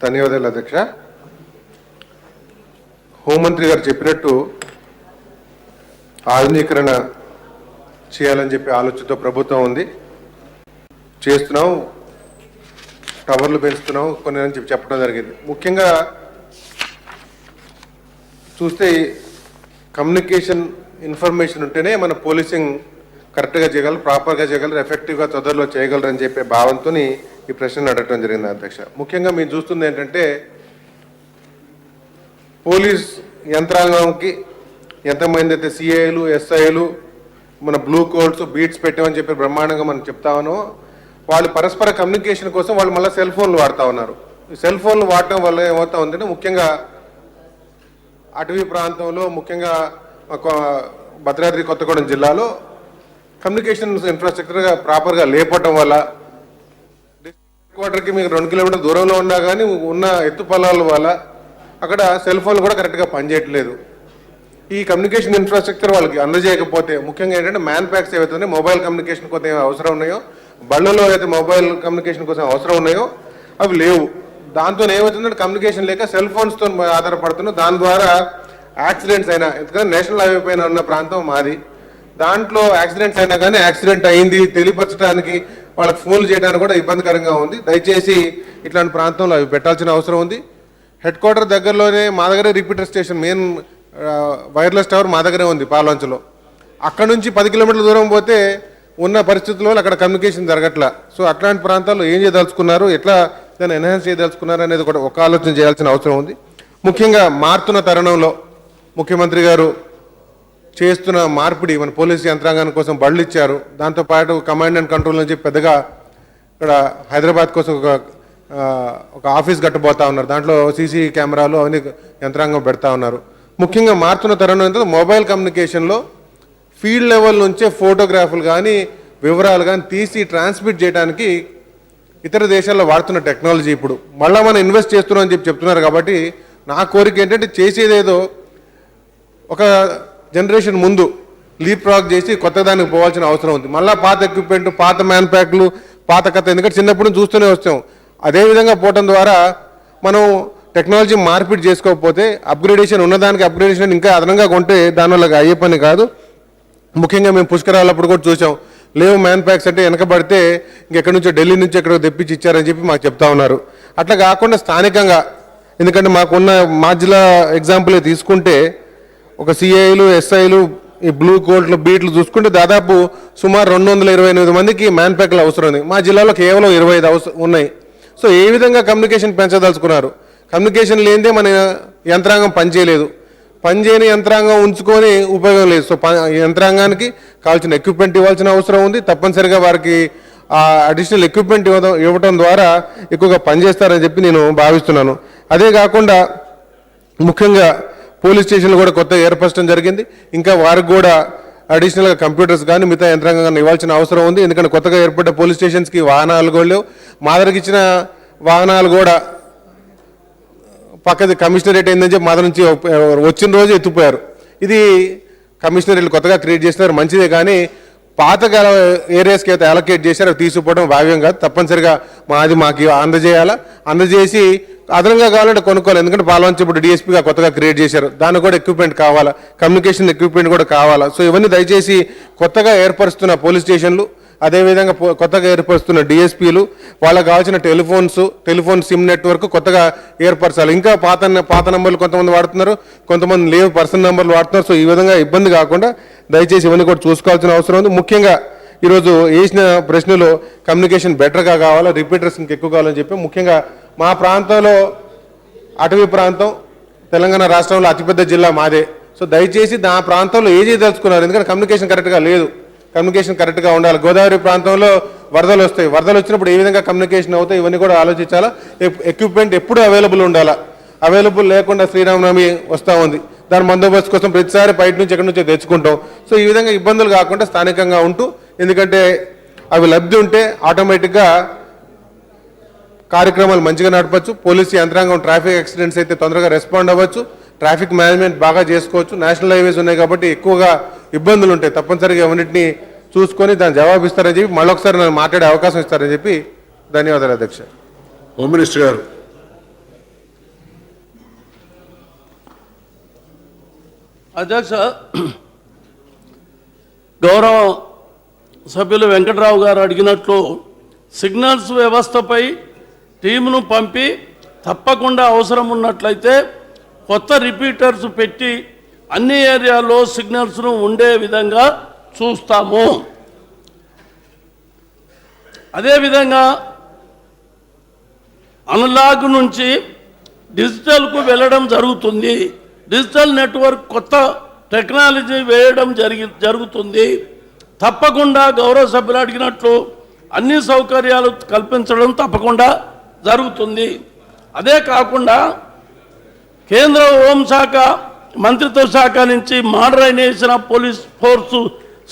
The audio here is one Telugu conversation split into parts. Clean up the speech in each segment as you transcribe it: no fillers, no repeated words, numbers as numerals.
ధన్యవాదాలు అధ్యక్ష. హోంమంత్రి గారు చెప్పినట్టు ఆధునీకరణ చేయాలని చెప్పి ఆలోచనతో ప్రభుత్వం ఉంది. చేస్తున్నాం, టవర్లు పెంచుతున్నాం కొన్ని అని చెప్పి చెప్పడం జరిగింది. ముఖ్యంగా చూస్తే కమ్యూనికేషన్ ఇన్ఫర్మేషన్ ఉంటేనే మన పోలీసింగ్ కరెక్ట్గా చేయగలరు, ప్రాపర్గా చేయగలరు, ఎఫెక్టివ్గా తొందరలో చేయగలరు అని చెప్పే భావంతో ఈ ప్రశ్నను అడగడం జరిగింది అధ్యక్ష. ముఖ్యంగా మీరు చూస్తుంది ఏంటంటే పోలీస్ యంత్రాంగంకి ఎంతమంది అయితే సిఐలు ఎస్ఐలు మన బ్లూ కోడ్స్ బీట్స్ పెట్టామని చెప్పి బ్రహ్మాండంగా మనం చెప్తా ఉన్నాం. వాళ్ళు పరస్పర కమ్యూనికేషన్ కోసం వాళ్ళు మళ్ళీ సెల్ ఫోన్లు వాడుతూ ఉన్నారు. ఈ సెల్ ఫోన్లు వాడటం వల్ల ఏమవుతా ఉందంటే ముఖ్యంగా అటవీ ప్రాంతంలో, ముఖ్యంగా భద్రాద్రి కొత్తగూడెం జిల్లాలో కమ్యూనికేషన్ ఇన్ఫ్రాస్ట్రక్చర్గా ప్రాపర్గా లేపటం వల్ల హెడ్ క్వార్టర్కి మీకు 2 కిలోమీటర్ల దూరంలో ఉన్నా కానీ ఉన్న ఎత్తు పొలాల వల్ల అక్కడ సెల్ ఫోన్లు కూడా కరెక్ట్గా పనిచేయట్లేదు. ఈ కమ్యూనికేషన్ ఇన్ఫ్రాస్ట్రక్చర్ వాళ్ళకి అందజేయకపోతే ముఖ్యంగా ఏంటంటే మ్యాన్ ప్యాక్స్ ఏవైతే మొబైల్ కమ్యూనికేషన్ కోసం అవసరం ఉన్నాయో, బళ్ళలో అయితే మొబైల్ కమ్యూనికేషన్ కోసం అవసరం ఉన్నాయో అవి లేవు. దాంతో ఏమవుతుందంటే కమ్యూనికేషన్ లేక సెల్ ఫోన్స్తో ఆధారపడుతున్నాం. దాని ద్వారా యాక్సిడెంట్స్ అయినా, ఎందుకంటే నేషనల్ హైవే పైన ఉన్న ప్రాంతం మాది, దాంట్లో యాక్సిడెంట్స్ అయినా కానీ యాక్సిడెంట్ అయింది తెలియపరచడానికి వాళ్ళకి ఫోన్లు చేయడానికి కూడా ఇబ్బందికరంగా ఉంది. దయచేసి ఇట్లాంటి ప్రాంతంలో అవి పెట్టాల్సిన అవసరం ఉంది. హెడ్ క్వార్టర్ దగ్గరలోనే మా దగ్గరే repeater station, main wireless tower మా దగ్గరే ఉంది పాలంచలో. అక్కడ నుంచి 10 కిలోమీటర్ల దూరం పోతే ఉన్న పరిస్థితుల్లో అక్కడ కమ్యూనికేషన్ జరగట్లా. సో అట్లాంటి ప్రాంతాల్లో ఏం చేయదలుచుకున్నారు, ఎట్లా దాన్ని ఎన్హాన్స్ చేయదలుచుకున్నారు అనేది కూడా ఒక ఆలోచన చేయాల్సిన అవసరం ఉంది. ముఖ్యంగా మారుతున్న తరుణంలో ముఖ్యమంత్రి గారు చేస్తున్న మార్పిడి, మన పోలీసు యంత్రాంగం కోసం బళ్ళు ఇచ్చారు. దాంతోపాటు కమాండ్ అండ్ కంట్రోల్ నుంచి పెద్దగా ఇక్కడ హైదరాబాద్ కోసం ఒక ఆఫీస్ కట్టబోతా ఉన్నారు. దాంట్లో సీసీ కెమెరాలు అవన్నీ యంత్రాంగం పెడతా ఉన్నారు. ముఖ్యంగా మారుతున్న తరుణం ఏంటంటే మొబైల్ కమ్యూనికేషన్లో ఫీల్డ్ లెవెల్ నుంచే ఫోటోగ్రాఫ్లు కానీ వివరాలు కానీ తీసి ట్రాన్స్మిట్ చేయడానికి ఇతర దేశాల్లో వాడుతున్న టెక్నాలజీ ఇప్పుడు మళ్ళీ మనం ఇన్వెస్ట్ చేస్తున్నాం అని చెప్పి చెప్తున్నారు. కాబట్టి నా కోరిక ఏంటంటే చేసేదేదో ఒక జనరేషన్ ముందు లీప్ ఫ్రాగ్ చేసి కొత్త దానికి పోవాల్సిన అవసరం ఉంది. మళ్ళీ పాత ఎక్విప్మెంట్, పాత మ్యాన్ ప్యాక్లు, పాత కథ, ఎందుకంటే చిన్నప్పుడు చూస్తూనే వస్తాం. అదేవిధంగా పోవటం ద్వారా మనం టెక్నాలజీ మార్పిడి చేసుకోకపోతే అప్గ్రేడేషన్ ఉన్నదానికి అప్గ్రేడేషన్ ఇంకా అదనంగా కొంటే దానివల్ల అయ్యే పని కాదు. ముఖ్యంగా మేము పుష్కరాలప్పుడు కూడా చూసాం, లేవు మ్యాన్ ప్యాక్స్ అంటే వెనకబడితే ఇంకెక్కడి నుంచో ఢిల్లీ నుంచి ఎక్కడో తెప్పించి ఇచ్చారని చెప్పి మాకు చెప్తా ఉన్నారు. అట్లా కాకుండా స్థానికంగా, ఎందుకంటే మాకున్న మా జిల్లా ఎగ్జాంపులే తీసుకుంటే ఒక సిఐలు ఎస్ఐలు ఈ బ్లూ కోట్లు బీట్లు చూసుకుంటే దాదాపు సుమారు 228 మందికి మ్యాన్ ప్యాక్లు అవసరం ఉంది. మా జిల్లాలో కేవలం 25 ఉన్నాయి. సో ఏ విధంగా కమ్యూనికేషన్ పెంచదలుచుకున్నారు? కమ్యూనికేషన్ లేనిదే మన యంత్రాంగం పనిచేయలేదు. పనిచేయని యంత్రాంగం ఉంచుకొని ఉపయోగం లేదు. సో యంత్రాంగానికి కావాల్సిన ఎక్విప్మెంట్ ఇవ్వాల్సిన అవసరం ఉంది. తప్పనిసరిగా వారికి ఆ అడిషనల్ ఎక్విప్మెంట్ ఇవ్వడం ద్వారా ఎక్కువగా పనిచేస్తారని చెప్పి నేను భావిస్తున్నాను. అదే కాకుండా ముఖ్యంగా పోలీస్ స్టేషన్లు కూడా కొత్తగా ఏర్పరచడం జరిగింది. ఇంకా వారికి కూడా అడిషనల్గా కంప్యూటర్స్ కానీ మిగతా యంత్రాంగం కానీ ఇవ్వాల్సిన అవసరం ఉంది. ఎందుకంటే కొత్తగా ఏర్పడ్డ పోలీస్ స్టేషన్స్కి వాహనాలు కూడా లేవు. మా దగ్గరికి ఇచ్చిన వాహనాలు కూడా పక్కది కమిషనరేట్ అయిందని చెప్పి మా నుంచి వచ్చిన రోజు ఎత్తుపోయారు. ఇది కమిషనరేట్లు కొత్తగా క్రియేట్ చేస్తున్నారు, మంచిదే. కానీ పాత ఏరియాస్కి అయితే అలొకేట్ చేశారో తీసుకుపోవడం భావ్యం కాదు. తప్పనిసరిగా మాకు అందజేయాలా, అందజేసి అదనంగా కావాలంటే కొనుక్కోవాలి. ఎందుకంటే పాలవంచి ఇప్పుడు డిఎస్పీగా కొత్తగా క్రియేట్ చేశారు, దానికి కూడా ఎక్విప్మెంట్ కావాలా, కమ్యూనికేషన్ ఎక్విప్మెంట్ కూడా కావాలా. సో ఇవన్నీ దయచేసి కొత్తగా ఏర్పరుస్తున్న పోలీస్ స్టేషన్లు, అదేవిధంగా కొత్తగా ఏర్పరుస్తున్న డిఎస్పీలు, వాళ్ళకి కావాల్సిన టెలిఫోన్ సిమ్ నెట్వర్క్ కొత్తగా ఏర్పరచాలి. ఇంకా పాత నంబర్లు కొంతమంది వాడుతున్నారు, కొంతమంది లేవు పర్సనల్ నెంబర్లు వాడుతున్నారు. సో ఈ విధంగా ఇబ్బంది కాకుండా దయచేసి ఇవన్నీ కూడా చూసుకోవాల్సిన అవసరం ఉంది. ముఖ్యంగా ఈరోజు వేసిన ప్రశ్నలో కమ్యూనికేషన్ బెటర్గా కావాలా, రిపీటర్స్ ఇంకెక్కువ కావాలని చెప్పి ముఖ్యంగా మా ప్రాంతంలో అటవీ ప్రాంతం తెలంగాణ రాష్ట్రంలో అతిపెద్ద జిల్లా మాదే. సో దయచేసి నా ప్రాంతంలో ఏం చేయదలుచుకున్నారు? ఎందుకంటే కమ్యూనికేషన్ కరెక్ట్గా లేదు, కమ్యూనికేషన్ కరెక్ట్గా ఉండాలి. గోదావరి ప్రాంతంలో వరదలు వస్తాయి, వరదలు వచ్చినప్పుడు ఏ విధంగా కమ్యూనికేషన్ అవుతాయి ఇవన్నీ కూడా ఆలోచించాలా. ఎక్విప్మెంట్ ఎప్పుడు అవైలబుల్ ఉండాలా, అవైలబుల్ లేకుండా శ్రీరామనవమి వస్తూ ఉంది, దాని బందోబస్తు కోసం ప్రతిసారి బయట నుంచి ఎక్కడి నుంచో తెచ్చుకుంటాం. సో ఈ విధంగా ఇబ్బందులు కాకుండా స్థానికంగా ఉంటూ, ఎందుకంటే అవి లబ్ధి ఉంటే ఆటోమేటిక్గా కార్యక్రమాలు మంచిగా నడపచ్చు. పోలీసు యంత్రాంగం ట్రాఫిక్ యాక్సిడెంట్స్ అయితే తొందరగా రెస్పాండ్ అవ్వచ్చు, ట్రాఫిక్ మేనేజ్మెంట్ బాగా చేసుకోవచ్చు. నేషనల్ హైవేస్ ఉన్నాయి కాబట్టి ఎక్కువగా ఇబ్బందులు ఉంటాయి. తప్పనిసరిగా అవన్నింటినీ చూసుకొని దాన్ని జవాబు ఇస్తారని చెప్పి మళ్ళొకసారి నన్ను మాట్లాడే అవకాశం ఇస్తారని చెప్పి ధన్యవాదాలు అధ్యక్ష. హోమ్ మినిస్టర్ గారు. అధ్యక్ష, గౌరవ సభ్యులు వెంకట్రావు గారు అడిగినట్లు సిగ్నల్స్ వ్యవస్థపై టీమును పంపి తప్పకుండా అవసరం ఉన్నట్లయితే కొత్త రిపీటర్స్ పెట్టి అన్ని ఏరియాల్లో సిగ్నల్స్ను ఉండే విధంగా చూస్తాము. అదేవిధంగా అనలాగ్ నుంచి డిజిటల్కు వెళ్ళడం జరుగుతుంది. డిజిటల్ నెట్వర్క్ కొత్త టెక్నాలజీ వేయడం జరుగుతుంది. తప్పకుండా గౌరవ సభ్యులు అడిగినట్లు అన్ని సౌకర్యాలు కల్పించడం తప్పకుండా జరుగుతుంది. అదే కాకుండా కేంద్ర హోంశాఖ మంత్రిత్వ శాఖ నుంచి మోడరైజేషన్ ఆఫ్ పోలీస్ ఫోర్సు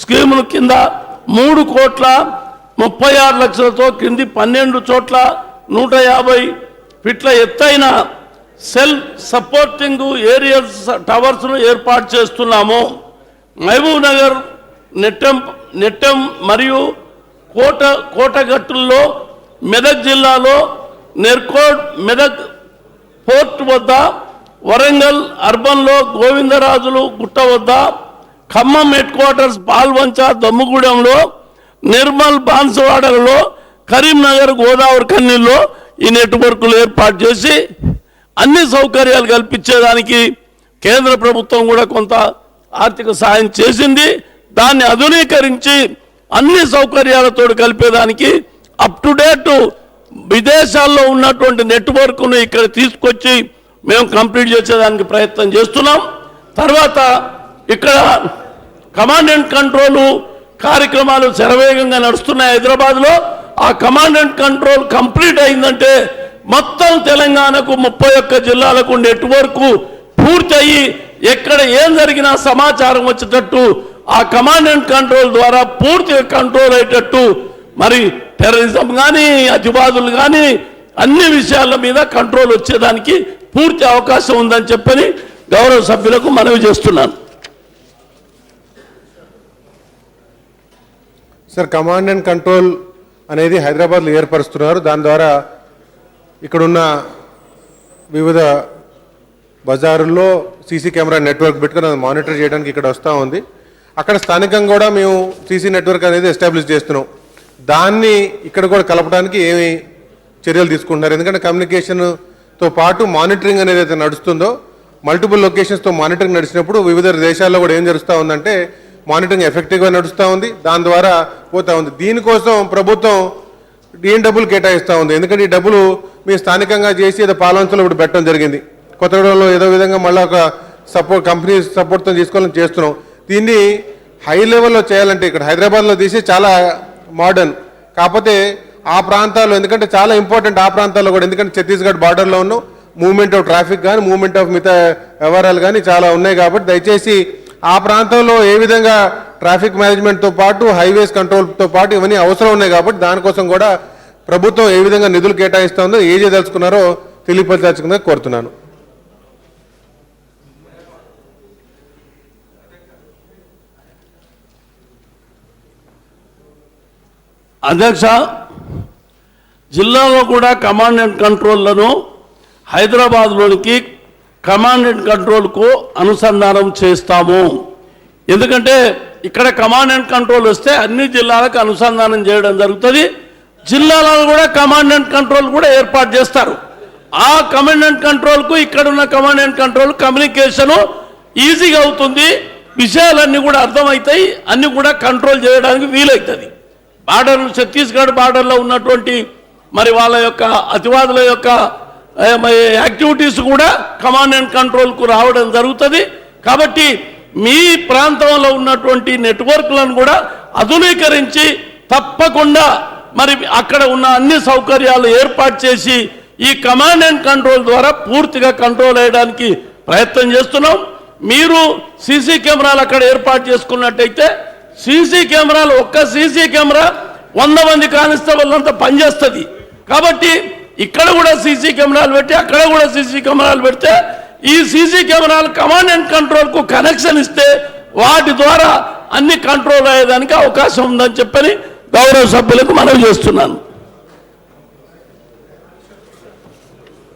స్కీముల కింద 3,36,00,000తో కింది 12 చోట్ల 150 ఫీట్ల ఎత్తైన సెల్ సపోర్టింగ్ ఏరియల్ టవర్స్ను ఏర్పాటు చేస్తున్నాము. మహబూబ్ నగర్, నెట్టెం మరియు కోటగట్టుల్లో, మెదక్ జిల్లాలో నెర్కోడ్ మెదక్ పోర్ట్ వద్ద, వరంగల్ అర్బన్లో గోవిందరాజులు గుట్ట వద్ద, ఖమ్మం హెడ్ క్వార్టర్స్ పాల్వంచ దమ్ముగూడెంలో, నిర్మల్ బాన్సవాడలో, కరీంనగర్ గోదావరి కన్నీల్లో ఈ నెట్వర్క్లు ఏర్పాటు చేసి అన్ని సౌకర్యాలు కల్పించేదానికి కేంద్ర ప్రభుత్వం కూడా కొంత ఆర్థిక సాయం చేసింది. దాన్ని ఆధునీకరించి అన్ని సౌకర్యాలతో కలిపేదానికి అప్ టు డేట్ విదేశాల్లో ఉన్నటువంటి నెట్వర్క్ను ఇక్కడ తీసుకొచ్చి మేము కంప్లీట్ చేసేదానికి ప్రయత్నం చేస్తున్నాం. తర్వాత ఇక్కడ కమాండ్ అండ్ కంట్రోల్ కార్యక్రమాలు శరవేగంగా నడుస్తున్నాయి హైదరాబాద్లో. ఆ కమాండ్ అండ్ కంట్రోల్ కంప్లీట్ అయిందంటే మొత్తం తెలంగాణకు 31 జిల్లాలకు నెట్వర్క్ పూర్తి అయ్యి ఎక్కడ ఏం జరిగినా సమాచారం వచ్చేటట్టు ఆ కమాండ్ అండ్ కంట్రోల్ ద్వారా పూర్తిగా కంట్రోల్ అయ్యేటట్టు, మరి టెర్రరిజం కానీ అతివాదులు కానీ అన్ని విషయాల మీద కంట్రోల్ వచ్చేదానికి పూర్తి అవకాశం ఉందని చెప్పని గౌరవ సభ్యులకు మనవి చేస్తున్నాను. సార్, కమాండ్ అండ్ కంట్రోల్ అనేది హైదరాబాద్లో ఏర్పరుస్తున్నారు. దాని ద్వారా ఇక్కడున్న వివిధ బజారుల్లో సీసీ కెమెరా నెట్వర్క్ పెట్టుకుని అది మానిటర్ చేయడానికి ఇక్కడ వస్తూ ఉంది. అక్కడ స్థానికంగా కూడా మేము సీసీ నెట్వర్క్ అనేది ఎస్టాబ్లిష్ చేస్తున్నాం. దాన్ని ఇక్కడ కూడా కలపడానికి ఏమి చర్యలు తీసుకుంటున్నారు? ఎందుకంటే కమ్యూనికేషన్తో పాటు మానిటరింగ్ అనేది అయితే నడుస్తుందో, మల్టిపుల్ లొకేషన్స్తో మానిటరింగ్ నడిచినప్పుడు వివిధ దేశాల్లో కూడా ఏం జరుగుతూ ఉందంటే మానిటరింగ్ ఎఫెక్టివ్గా నడుస్తూ ఉంది, దాని ద్వారా పోతూ ఉంది. దీనికోసం ప్రభుత్వం ఏం డబ్బులు కేటాయిస్తూ ఉంది. ఎందుకంటే ఈ డబ్బులు మేము స్థానికంగా చేసి ఏదో పాలవంచలో ఇప్పుడు పెట్టడం జరిగింది. కొత్తగూడెంలో ఏదో విధంగా మళ్ళీ ఒక కంపెనీ సపోర్ట్తో తీసుకోవాలని చేస్తున్నాం. దీన్ని హై లెవెల్లో చేయాలంటే ఇక్కడ హైదరాబాద్లో తీసి చాలా మోడర్న్, కాకపోతే ఆ ప్రాంతాల్లో ఎందుకంటే చాలా ఇంపార్టెంట్ ఆ ప్రాంతాల్లో కూడా, ఎందుకంటే ఛత్తీస్గఢ్ బార్డర్లో ఉన్న మూవ్మెంట్ ఆఫ్ ట్రాఫిక్ కానీ మూవ్మెంట్ ఆఫ్ మిగతా వ్యవహారాలు కానీ చాలా ఉన్నాయి. కాబట్టి దయచేసి ఆ ప్రాంతంలో ఏ విధంగా ట్రాఫిక్ మేనేజ్మెంట్తో పాటు హైవేస్ కంట్రోల్తో పాటు ఇవన్నీ అవసరం ఉన్నాయి. కాబట్టి దానికోసం కూడా ప్రభుత్వం ఏ విధంగా నిధులు కేటాయిస్తుందో ఏ చేయదలుచుకున్నారో తెలియపరచాల్సిందిగా కోరుతున్నాను. అధ్యక్ష, జిల్లాలో కూడా కమాండ్ అండ్ కంట్రోల్లను హైదరాబాద్లోనికి కమాండ్ అండ్ కంట్రోల్కు అనుసంధానం చేస్తాము. ఎందుకంటే ఇక్కడ కమాండ్ అండ్ కంట్రోల్ వస్తే అన్ని జిల్లాలకు అనుసంధానం చేయడం జరుగుతుంది. జిల్లాలలో కూడా కమాండ్ అండ్ కంట్రోల్ కూడా ఏర్పాటు చేస్తారు. ఆ కమాండ్ అండ్ కంట్రోల్కు ఇక్కడున్న కమాండ్ అండ్ కంట్రోల్ కమ్యూనికేషను ఈజీగా అవుతుంది. విషయాలన్నీ కూడా అర్థమవుతాయి, అన్నీ కూడా కంట్రోల్ చేయడానికి వీలవుతుంది. బార్డర్ ఛత్తీస్గఢ్ బార్డర్లో ఉన్నటువంటి మరి వాళ్ళ యొక్క అతివాదుల యొక్క యాక్టివిటీస్ కూడా కమాండ్ అండ్ కంట్రోల్కు రావడం జరుగుతుంది. కాబట్టి మీ ప్రాంతంలో ఉన్నటువంటి నెట్వర్క్లను కూడా ఆధునీకరించి తప్పకుండా మరి అక్కడ ఉన్న అన్ని సౌకర్యాలు ఏర్పాటు చేసి ఈ కమాండ్ అండ్ కంట్రోల్ ద్వారా పూర్తిగా కంట్రోల్ చేయడానికి ప్రయత్నం చేస్తున్నాం. మీరు సీసీ కెమెరాలు అక్కడ ఏర్పాటు చేసుకున్నట్టయితే సీసీ కెమెరాలు ఒక్క సీసీ కెమెరా 100 మంది కానిస్టేబుల్ అంతా పనిచేస్తుంది. కాబట్టి ఇక్కడ కూడా సీసీ కెమెరాలు పెట్టి అక్కడ కూడా సీసీ కెమెరాలు పెడితే ఈ సీసీ కెమెరాలు కమాండ్ అండ్ కంట్రోల్కు కనెక్షన్ ఇస్తే వాటి ద్వారా అన్ని కంట్రోల్ అయ్యేదానికి అవకాశం ఉందని చెప్పని గౌరవ సభ్యులకు మనవి చేస్తున్నాను.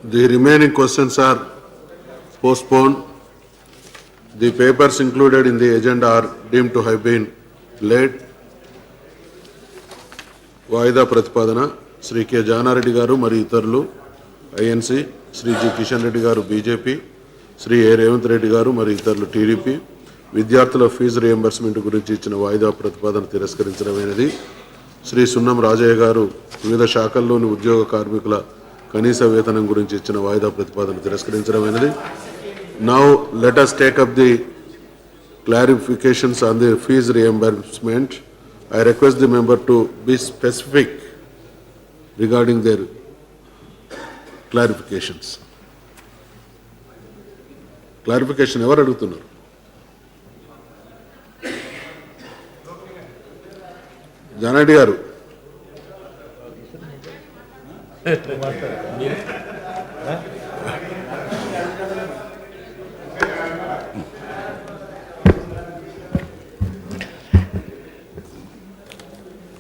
The remaining questions are postponed. The papers included in the agenda are deemed to have been laid. వాయిదా ప్రతిపాదన శ్రీ కె జానారెడ్డి గారు మరియు ఇతరులు ఐఎన్సి, శ్రీ జి కిషన్ రెడ్డి గారు బీజేపీ, శ్రీ ఏ రేవంత్ రెడ్డి గారు మరియు ఇతరులు టీడీపీ విద్యార్థుల ఫీజు రియంబర్స్మెంట్ గురించి ఇచ్చిన వాయిదా ప్రతిపాదన తిరస్కరించడమైనది. శ్రీ సున్నం రాజయ్య గారు వివిధ శాఖల్లోని ఉద్యోగ కార్మికుల కనీస వేతనం గురించి ఇచ్చిన వాయిదా ప్రతిపాదన తిరస్కరించడమైనది. Now let us take up the clarifications on the fees reimbursement. I request the member to be specific regarding their clarifications. Clarification ever adugutunnaru? Janadi garu.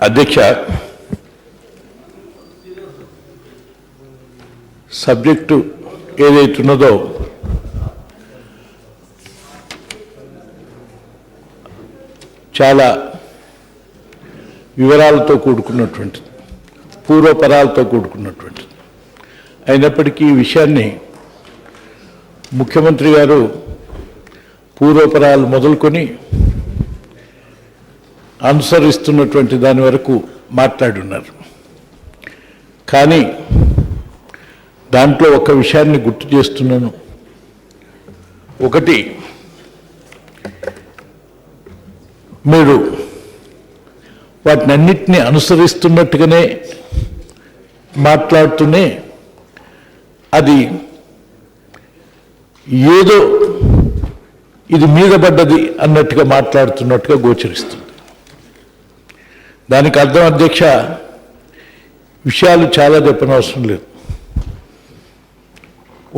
అధ్యక్ష, సబ్జెక్టు ఏదైతున్నదో చాలా వివరాలతో కూడుకున్నటువంటిది, పూర్వపరాలతో కూడుకున్నటువంటిది. అయినప్పటికీ ఈ విషయాన్ని ముఖ్యమంత్రి గారు పూర్వపరాలు మొదలుకొని అనుసరిస్తున్నటువంటి దాని వరకు మాట్లాడున్నారు. కానీ దాంట్లో ఒక విషయాన్ని గుర్తు చేస్తున్నాను. ఒకటి, మీరు వాటినన్నిటినీ అనుసరిస్తున్నట్టుగానే మాట్లాడుతూనే అది ఏదో ఇది మీద పడ్డది అన్నట్టుగా మాట్లాడుతున్నట్టుగా గోచరిస్తుంది. దానికి అర్థం అధ్యక్ష, విషయాలు చాలా చెప్పనవసరం లేదు.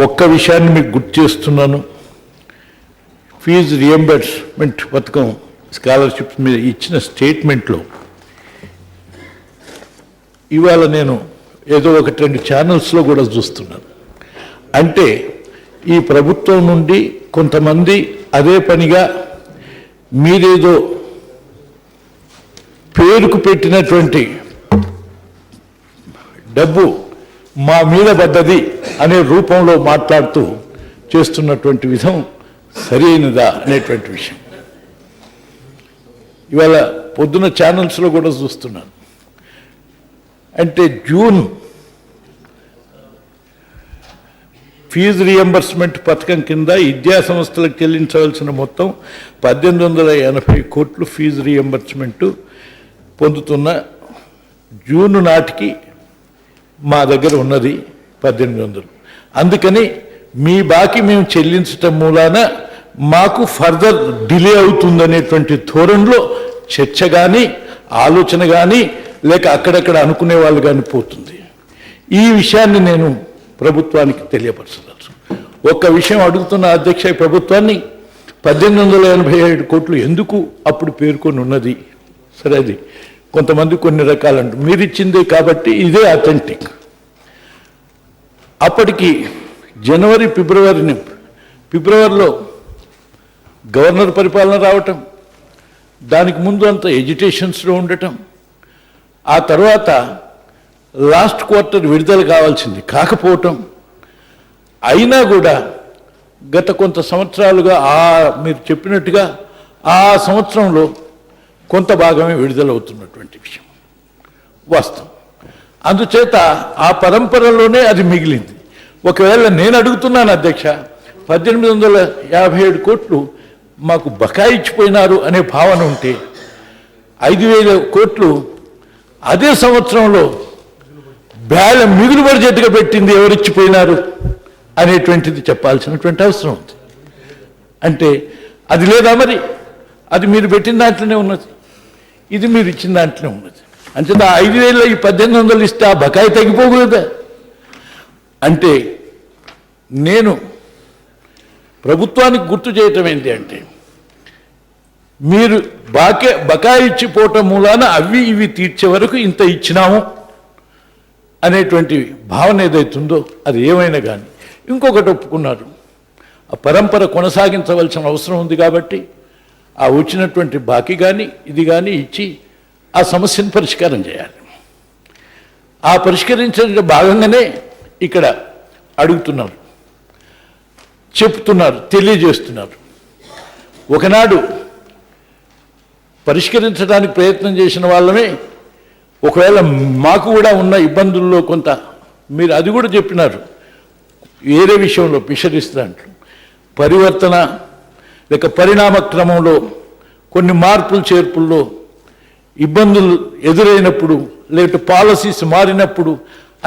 ఒక్క విషయాన్ని మీకు గుర్తు చేస్తున్నాను. ఫీజు రియంబర్స్మెంట్ పథకం స్కాలర్షిప్స్ మీద ఇచ్చిన స్టేట్మెంట్లో ఇవాళ నేను ఏదో ఒకటి రెండు ఛానల్స్లో కూడా చూస్తున్నాను. అంటే ఈ ప్రభుత్వం నుండి కొంతమంది అదే పనిగా మీరేదో పేరుకు పెట్టినటువంటి డబ్బు మా మీద పడ్డది అనే రూపంలో మాట్లాడుతూ చేస్తున్నటువంటి విధం సరైనదా అనేటువంటి విషయం ఇవాళ పొద్దున ఛానల్స్లో కూడా చూస్తున్నాను. అంటే జూన్ ఫీజు రియంబర్స్మెంట్ పథకం కింద విద్యా సంస్థలకు చెల్లించవలసిన మొత్తం 1880 కోట్లు ఫీజు రియంబర్స్మెంటు పొందుతున్న జూన్ నాటికి మా దగ్గర ఉన్నది 1800. అందుకని మీ బాకీ మేము చెల్లించటం మూలాన మాకు ఫర్దర్ డిలే అవుతుందనేటువంటి ధోరణిలో చర్చ కానీ ఆలోచన కానీ లేక అక్కడక్కడ అనుకునే వాళ్ళు కానీ పోతుంది. ఈ విషయాన్ని నేను ప్రభుత్వానికి తెలియపరచవచ్చు. ఒక్క విషయం అడుగుతున్న అధ్యక్ష, ప్రభుత్వాన్ని 1887 కోట్లు ఎందుకు అప్పుడు పేర్కొని ఉన్నది? సరే, అది కొంతమంది కొన్ని రకాలంటూ మీరు ఇచ్చిందే కాబట్టి ఇదే అథెంటిక్. అప్పటికి ఫిబ్రవరిలో గవర్నర్ పరిపాలన రావటం, దానికి ముందు అంతా ఎడ్యుటేషన్స్లో ఉండటం, ఆ తర్వాత లాస్ట్ క్వార్టర్ విడుదల కావాల్సింది కాకపోవటం, అయినా కూడా గత కొంత సంవత్సరాలుగా మీరు చెప్పినట్టుగా ఆ సంవత్సరంలో కొంత భాగమే విడుదలవుతున్నటువంటి విషయం వాస్తవం. అందుచేత ఆ పరంపరలోనే అది మిగిలింది. ఒకవేళ నేను అడుగుతున్నాను అధ్యక్ష, 1857 కోట్లు మాకు బకాయి ఇచ్చిపోయినారు అనే భావన ఉంటే 5000 కోట్లు అదే సంవత్సరంలో మిగులు బడ్జెట్గా పెట్టింది ఎవరిచ్చిపోయినారు అనేటువంటిది చెప్పాల్సినటువంటి అవసరం ఉంది. అంటే అది లేదా మరి? అది మీరు పెట్టిన దాంట్లోనే ఉన్నది, ఇది మీరు ఇచ్చిన దాంట్లోనే ఉన్నది. అంచేత 5000 ఈ 1800 ఇస్తే ఆ బకాయి తగ్గిపోకూడదా? అంటే నేను ప్రభుత్వానికి గుర్తు చేయటం ఏంటి అంటే, మీరు బకాయి ఇచ్చిపోవటం మూలాన అవి ఇవి తీర్చే వరకు ఇంత ఇచ్చినాము, అనేటువంటి భావన ఏదైతుందో అది ఏమైనా కానీ ఇంకొకటి ఒప్పుకున్నారు, ఆ పరంపర కొనసాగించవలసిన అవసరం ఉంది కాబట్టి ఆ వచ్చినటువంటి బాకీ కానీ ఇది కానీ ఇచ్చి ఆ సమస్యను పరిష్కారం చేయాలి. ఆ పరిష్కరించే భాగంగానే ఇక్కడ అడుగుతున్నారు, చెప్తున్నారు, తెలియజేస్తున్నారు. ఒకనాడు పరిష్కరించడానికి ప్రయత్నం చేసిన వాళ్ళమే ఒకవేళ మాకు కూడా ఉన్న ఇబ్బందుల్లో కొంత మీరు అది కూడా చెప్పినారు, వేరే విషయంలో ఫిషరీస్ దాంట్లో పరివర్తన లేక పరిణామ క్రమంలో కొన్ని మార్పులు చేర్పుల్లో ఇబ్బందులు ఎదురైనప్పుడు లేక పాలసీస్ మారినప్పుడు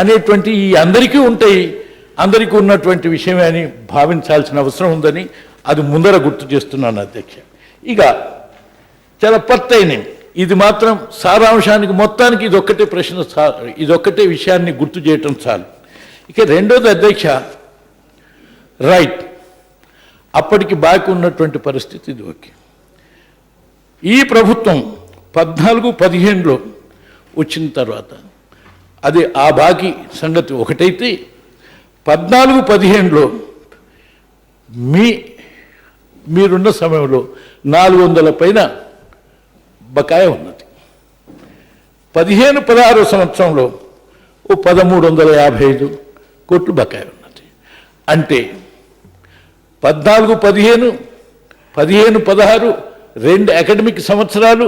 అనేటువంటి ఈ అందరికీ ఉంటాయి, అందరికీ ఉన్నటువంటి విషయమే అని భావించాల్సిన అవసరం ఉందని అది ముందర గుర్తు చేస్తున్నాను అధ్యక్ష. ఇక చాలా పత్తైనవి, ఇది మాత్రం సారాంశానికి మొత్తానికి ఇదొక్కటే ప్రశ్న, ఇదొక్కటే విషయాన్ని గుర్తు చేయటం చాలు. ఇక రెండోది అధ్యక్ష, రైట్, అప్పటికి బాకీ ఉన్నటువంటి పరిస్థితి ఇది ఓకే. ఈ ప్రభుత్వం 14-15లో వచ్చిన తర్వాత అది ఆ బాకీ సంగతి ఒకటైతే 14-15లో మీరున్న సమయంలో 400 పైన బకాయి ఉన్నది. 15-16 సంవత్సరంలో 1355 కోట్లు బకాయి ఉన్నది. అంటే 14-15, 15-16 2 అకాడమిక్ సంవత్సరాలు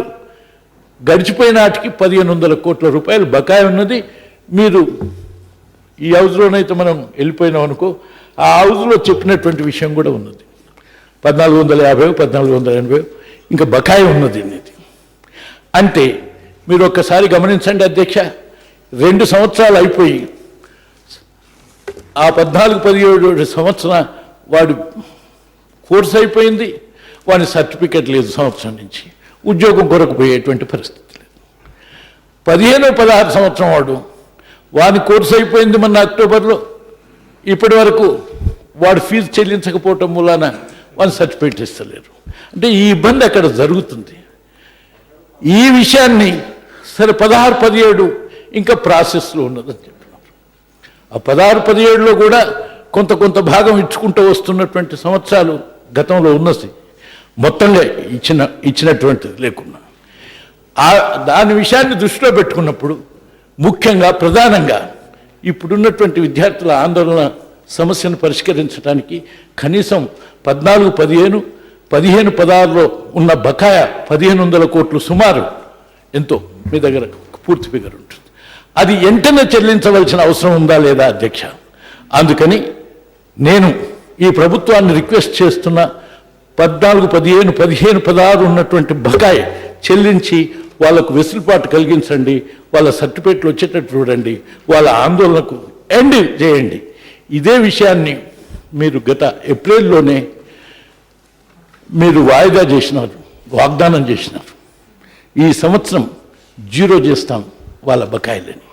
గడిచిపోయిన నాటికి 1500 కోట్ల రూపాయలు బకాయి ఉన్నది. మీరు ఈ హౌస్లోనైతే మనం వెళ్ళిపోయినాం అనుకో, ఆ హౌస్లో చెప్పినటువంటి విషయం కూడా ఉన్నది. 1450, 1480 ఇంకా బకాయి ఉన్నది అనేది. అంటే మీరు ఒక్కసారి గమనించండి అధ్యక్ష, 2 సంవత్సరాలు అయిపోయి ఆ 14-17 సంవత్సరం వాడు కోర్సు అయిపోయింది, వాడి సర్టిఫికెట్ లేదు, సంవత్సరం నుంచి ఉద్యోగం కొరకు పోయేటువంటి పరిస్థితి లేదు. 15-16 సంవత్సరం వాడి కోర్సు అయిపోయింది మొన్న అక్టోబర్లో, ఇప్పటి వరకు వాడు ఫీజు చెల్లించకపోవటం మూలాన వాడిని సర్టిఫికెట్ ఇస్తలేరు. అంటే ఈ ఇబ్బంది అక్కడ జరుగుతుంది. ఈ విషయాన్ని సరే 16-17 ఇంకా ప్రాసెస్లో ఉన్నదని చెప్పినారు. ఆ 16-17లో కూడా కొంత భాగం ఇచ్చుకుంటూ వస్తున్నటువంటి సంవత్సరాలు గతంలో ఉన్నది, మొత్తంగా ఇచ్చినటువంటిది లేకున్నా. దాని విషయాన్ని దృష్టిలో పెట్టుకున్నప్పుడు ముఖ్యంగా ప్రధానంగా ఇప్పుడున్నటువంటి విద్యార్థుల ఆందోళన సమస్యను పరిష్కరించడానికి కనీసం 14-15, 15-16లో ఉన్న బకాయ 1500 కోట్లు సుమారు ఎంతో మీ దగ్గర పూర్తి ఫిగర్ ఉంటుంది. అది వెంటనే చెల్లించవలసిన అవసరం ఉందా లేదా అధ్యక్ష? అందుకని నేను ఈ ప్రభుత్వాన్ని రిక్వెస్ట్ చేస్తున్న 14-15, 15-16 ఉన్నటువంటి బకాయి చెల్లించి వాళ్ళకు వెసులుబాటు కలిగించండి, వాళ్ళ సర్టిఫికేట్లు వచ్చేటట్టు చూడండి, వాళ్ళ ఆందోళనకు ఎండ్ చేయండి. ఇదే విషయాన్ని మీరు గత ఏప్రిల్లోనే మీరు వాయిదా చేసినారు, వాగ్దానం చేసినారు. ఈ సంవత్సరం 0 చేస్తాం వాళ్ళ బకాయిలని.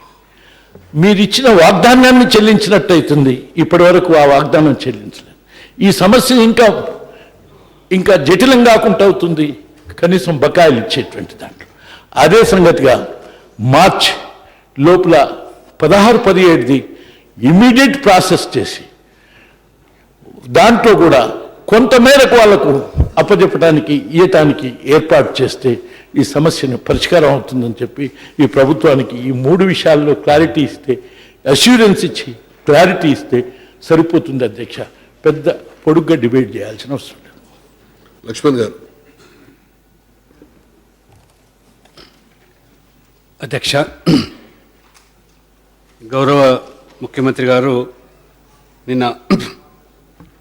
మీరు ఇచ్చిన వాగ్దానాన్ని చెల్లించినట్టయితుంది, ఇప్పటి వరకు ఆ వాగ్దానం చెల్లించలేదు. ఈ సమస్య ఇంకా జటిలం కాకుండా అవుతుంది కనీసం బకాయిలు ఇచ్చేటువంటి దాంట్లో. అదే సంగతిగా మార్చ్ లోపల 16-17ది ఇమీడియట్ ప్రాసెస్ చేసి దాంట్లో కూడా కొంతమేరకు వాళ్లకు అప్పచెప్పడానికి ఇవ్వటానికి ఏర్పాటు చేస్తే ఈ సమస్యను పరిష్కారం అవుతుందని చెప్పి ఈ ప్రభుత్వానికి ఈ 3 విషయాల్లో క్లారిటీ ఇస్తే, అష్యూరెన్స్ ఇచ్చి క్లారిటీ ఇస్తే సరిపోతుంది అధ్యక్ష. పెద్ద పొడుగ్గా డిబేట్ చేయాల్సిన అవసరం లేదు. లక్ష్మణ్ గారు. అధ్యక్ష, గౌరవ ముఖ్యమంత్రి గారు నిన్న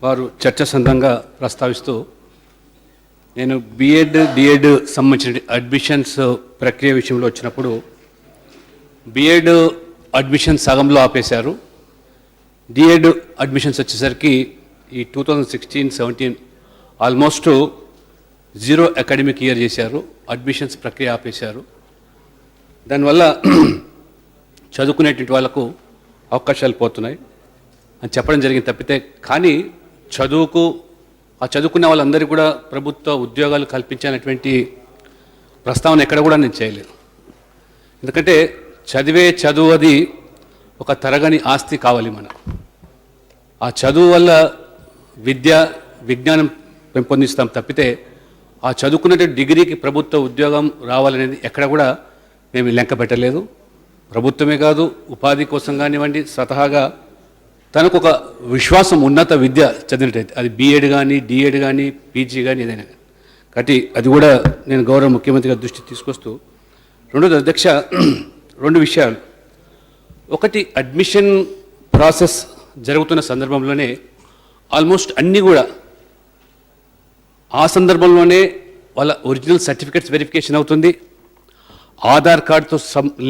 వారు చర్చ సందర్భంగా ప్రస్తావిస్తూ నేను బిఎడ్ డిఎడ్ సంబంధించిన అడ్మిషన్స్ ప్రక్రియ విషయంలో వచ్చినప్పుడు బిఎడ్ అడ్మిషన్ సగంలో ఆపేశారు, డిఎడ్ అడ్మిషన్స్ వచ్చేసరికి ఈ 2016-17 ఆల్మోస్ట్ 0 అకాడమిక్ ఇయర్ చేశారు, అడ్మిషన్స్ ప్రక్రియ ఆపేశారు. దానివల్ల చదువుకునేటువంటి వాళ్ళకు అవకాశాలు పోతున్నాయి అని చెప్పడం జరిగింది తప్పితే, కానీ చదువుకునే వాళ్ళందరికీ కూడా ప్రభుత్వ ఉద్యోగాలు కల్పించినటువంటి ప్రస్తావన ఎక్కడ కూడా నేను చేయలేదు. ఎందుకంటే చదువు అది ఒక తరగని ఆస్తి కావాలి మనకు. ఆ చదువు వల్ల విజ్ఞానం పెంపొందిస్తాం తప్పితే ఆ చదువుకున్న డిగ్రీకి ప్రభుత్వ ఉద్యోగం రావాలనేది ఎక్కడ కూడా మేము లెక్క పెట్టలేదు. ప్రభుత్వమే కాదు, ఉపాధి కోసం కానివ్వండి, స్వతహాగా తనకు ఒక విశ్వాసం ఉన్నత విద్య చదివినట్టయితే అది బీఎడ్ కానీ, డిఎడ్ కానీ, పీజీ కానీ ఏదైనా కానీ. కాబట్టి అది కూడా నేను గౌరవ ముఖ్యమంత్రి గారి దృష్టికి తీసుకొస్తూ, రెండోది అధ్యక్ష, 2 విషయాలు. ఒకటి, అడ్మిషన్ ప్రాసెస్ జరుగుతున్న సందర్భంలోనే ఆల్మోస్ట్ అన్నీ కూడా ఆ సందర్భంలోనే వాళ్ళ ఒరిజినల్ సర్టిఫికెట్స్ వెరిఫికేషన్ అవుతుంది, ఆధార్ కార్డుతో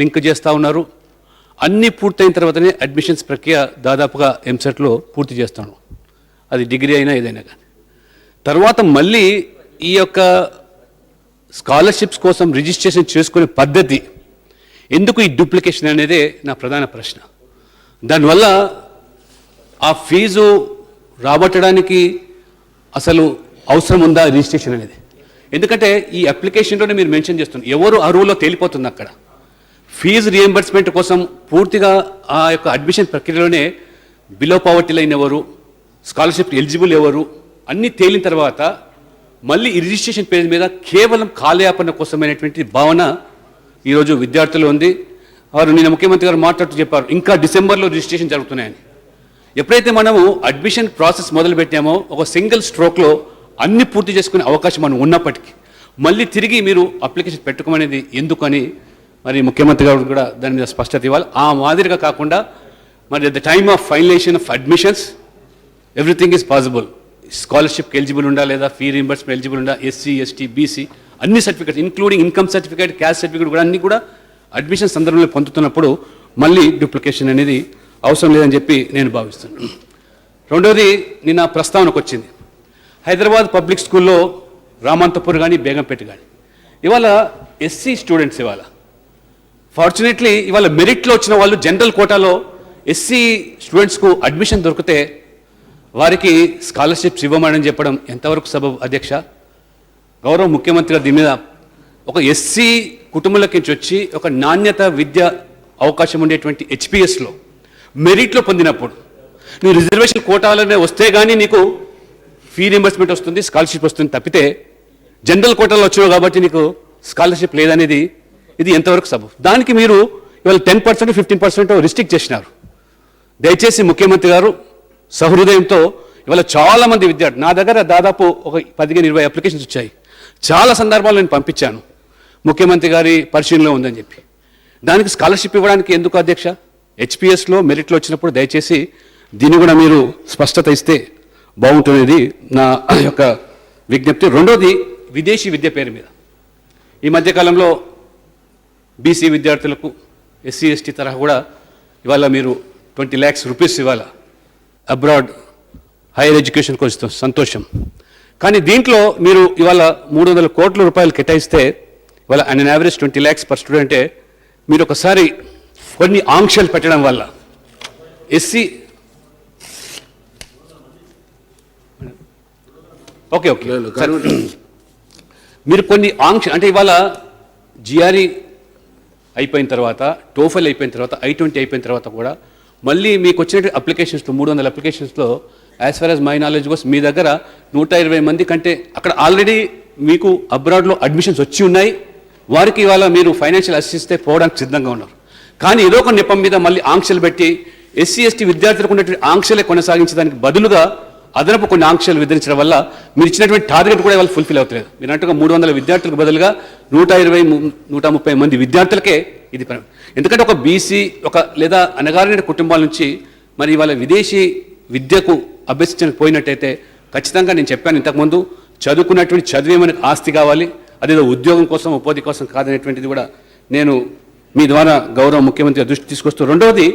లింక్ చేస్తూ ఉన్నారు. అన్నీ పూర్తయిన తర్వాతనే అడ్మిషన్స్ ప్రక్రియ దాదాపుగా ఎంసెట్లో పూర్తి చేస్తాను, అది డిగ్రీ అయినా ఏదైనా కానీ. తర్వాత మళ్ళీ ఈ యొక్క స్కాలర్షిప్స్ కోసం రిజిస్ట్రేషన్ చేసుకునే పద్ధతి ఎందుకు ఈ డూప్లికేషన్ అనేదే నా ప్రధాన ప్రశ్న. దానివల్ల ఆ ఫీజు రాబట్టడానికి అసలు అవసరం ఉందా రిజిస్ట్రేషన్ అనేది? ఎందుకంటే ఈ అప్లికేషన్లోనే మీరు మెన్షన్ చేస్తున్నారు ఎవరు అర్హులో తేలిపోతుంది. అక్కడ ఫీజు రియంబర్స్మెంట్ కోసం పూర్తిగా ఆ యొక్క అడ్మిషన్ ప్రక్రియలోనే బిలో పావర్టీ లైన్ ఎవరు, స్కాలర్షిప్ ఎలిజిబుల్ ఎవరు అన్నీ తేలిన తర్వాత మళ్ళీ ఈ రిజిస్ట్రేషన్ పేజ్ మీద కేవలం కాలయాపన కోసమైనటువంటి భావన ఈరోజు విద్యార్థులు ఉంది. వారు నిన్న ముఖ్యమంత్రి గారు మాట్లాడుతూ చెప్పారు ఇంకా డిసెంబర్లో రిజిస్ట్రేషన్ జరుగుతున్నాయని. ఎప్పుడైతే మనము అడ్మిషన్ ప్రాసెస్ మొదలు పెట్టామో ఒక సింగిల్ స్ట్రోక్లో అన్ని పూర్తి చేసుకునే అవకాశం మనం ఉన్నప్పటికీ మళ్ళీ తిరిగి మీరు అప్లికేషన్ పెట్టుకోమనేది ఎందుకని మరి ముఖ్యమంత్రి గారు కూడా దాని మీద స్పష్టత ఇవ్వాలి. ఆ మాదిరిగా కాకుండా మరి at the time of finalization of admissions everything is possible. స్కాలర్షిప్కి ఎలిజిబుల్ ఉండా లేదా ఫీ రీయింబర్స్మెంట్ ఎలిజిబుల్ ఉండా, ఎస్సీ ఎస్టీ బీసీ అన్ని certificates including income certificate, caste certificate కూడా అన్నీ కూడా అడ్మిషన్ సందర్భంలో పొందుతున్నప్పుడు మళ్ళీ డూప్లికేషన్ అనేది అవసరం లేదని చెప్పి నేను భావిస్తున్నాను. రెండవది, నిన్న ప్రస్తావనకు వచ్చింది హైదరాబాద్ పబ్లిక్ స్కూల్లో రామంతపూర్ కానీ బేగంపేట కానీ ఇవాళ ఎస్సీ స్టూడెంట్స్ ఇవాళ ఫార్చునేట్లీ ఇవాళ మెరిట్లో వచ్చిన వాళ్ళు జనరల్ కోటాలో ఎస్సీ స్టూడెంట్స్కు అడ్మిషన్ దొరికితే వారికి స్కాలర్షిప్స్ ఇవ్వమని చెప్పడం ఎంతవరకు సబబు అధ్యక్ష? గౌరవ ముఖ్యమంత్రి గారు దీని మీద ఒక ఎస్సీ కుటుంబంలోకి నుంచి వచ్చి ఒక నాణ్యత విద్య అవకాశం ఉండేటువంటి హెచ్పిఎస్లో మెరిట్లో పొందినప్పుడు నువ్వు రిజర్వేషన్ కోటాలోనే వస్తే కానీ నీకు ఫీ రింబర్స్మెంట్ వస్తుంది, స్కాలర్షిప్ వస్తుంది తప్పితే జనరల్ కోటాలో వచ్చావు కాబట్టి నీకు స్కాలర్షిప్ లేదనేది ఇది ఎంతవరకు సబబు? దానికి మీరు ఇవాళ 10%, 15% రిస్ట్రిక్ట్ చేసినారు. దయచేసి ముఖ్యమంత్రి గారు సహృదయంతో ఇవాళ చాలామంది విద్యార్థులు నా దగ్గర దాదాపు ఒక 15-20 అప్లికేషన్స్ వచ్చాయి. చాలా సందర్భాలు నేను పంపించాను, ముఖ్యమంత్రి గారి పరిశీలనలో ఉందని చెప్పి. దానికి స్కాలర్షిప్ ఇవ్వడానికి ఎందుకు అధ్యక్ష? హెచ్పిఎస్లో మెరిట్లో వచ్చినప్పుడు దయచేసి దీన్ని కూడా మీరు స్పష్టత ఇస్తే బాగుంటున్నది నా యొక్క విజ్ఞప్తి. రెండోది, విదేశీ విద్య పేరు మీద ఈ మధ్యకాలంలో బీసీ విద్యార్థులకు ఎస్సీ ఎస్టీ తరహా కూడా ఇవాళ మీరు 20 lakhs రూపీస్ ఇవాళ అబ్రాడ్ హైయర్ ఎడ్యుకేషన్ కోసం సంతోషం. కానీ దీంట్లో మీరు ఇవాళ 300 కోట్ల రూపాయలు కేటాయిస్తే ఇవాళ అన్ యావరేజ్ 20 lakhs పర్ స్టూడెంటే మీరు ఒకసారి కొన్ని ఆంక్షలు పెట్టడం వల్ల ఎస్సీ ఓకే మీరు కొన్ని ఆంక్షలు అంటే ఇవాళ జిఆర్ఈ అయిపోయిన తర్వాత, టోఫెల్ అయిపోయిన తర్వాత, I-20 అయిపోయిన తర్వాత కూడా మళ్ళీ మీకు వచ్చిన అప్లికేషన్స్లో 300 అప్లికేషన్స్లో as far as my knowledge కోసం మీ దగ్గర 120 మంది కంటే అక్కడ ఆల్రెడీ మీకు అబ్రాడ్లో అడ్మిషన్స్ వచ్చి ఉన్నాయి. వారికి ఇవాళ మీరు ఫైనాన్షియల్ అసిస్టెన్స్ పోవడానికి సిద్ధంగా ఉన్నారు. కానీ ఏదో ఒక నెపం మీద మళ్ళీ ఆంక్షలు పెట్టి ఎస్సీ ఎస్టీ విద్యార్థులకు ఉన్నటువంటి ఆంక్షలే కొనసాగించడానికి బదులుగా అదనపు కొన్ని ఆంక్షలు విధించడం వల్ల మీరు ఇచ్చినటువంటి టార్గెట్ కూడా ఇవాళ ఫుల్ఫిల్ అవుతలేదు. మీరు అంటుగా 300 విద్యార్థులకు బదులుగా 120-130 మంది విద్యార్థులకే ఇది పని. ఎందుకంటే ఒక బీసీ ఒక లేదా అనగారిన కుటుంబాల నుంచి మరి ఇవాళ విదేశీ విద్యకు అభ్యసించడానికి పోయినట్టయితే ఖచ్చితంగా నేను చెప్పాను ఇంతకుముందు, చదువుకున్నటువంటి చదివే మనకు ఆస్తి కావాలి, అదేదో ఉద్యోగం కోసం ఉపాధి కోసం కాదనేటువంటిది కూడా నేను మీ ద్వారా గౌరవ ముఖ్యమంత్రి దృష్టి తీసుకొస్తూ, రెండవది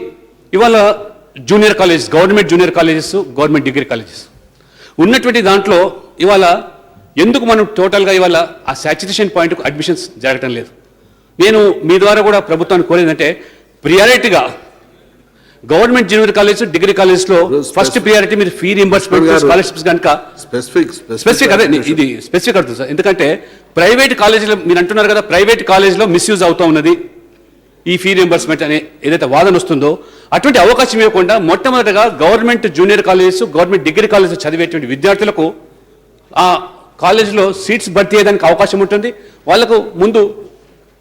ఇవాళ junior colleges, government junior colleges, government degree colleges ఉన్నటువంటి దాంట్లో ఇవాళ ఎందుకు మనం టోటల్గా ఇవాళ ఆ సాచురేషన్ పాయింట్కు అడ్మిషన్స్ జరగటం లేదు? నేను మీ ద్వారా కూడా ప్రభుత్వాన్ని కోరేదంటే ప్రియారిటీగా గవర్నమెంట్ జూనియర్ కాలేజ్, డిగ్రీ కాలేజ్లో ఫస్ట్ ప్రియారిటీ మీరు ఫీ రింబర్స్మెంట్, స్కాలర్షిప్స్ కనుక స్పెసిఫిక్ అదే ఇది స్పెసిఫిక్ అవుతుంది సార్. ఎందుకంటే ప్రైవేట్ కాలేజీలో మీరు అంటున్నారు కదా, ప్రైవేట్ కాలేజీలో మిస్యూజ్ అవుతూ ఉన్నది. ఈ ఫీ రియంబర్స్మెంట్ అనే ఏదైతే వాదన వస్తుందో అటువంటి అవకాశం ఇవ్వకుండా మొట్టమొదటిగా government junior colleges, government degree colleges చదివేటువంటి విద్యార్థులకు ఆ కాలేజీలో సీట్స్ భర్తీ అయ్యేదానికి అవకాశం ఉంటుంది. వాళ్ళకు ముందు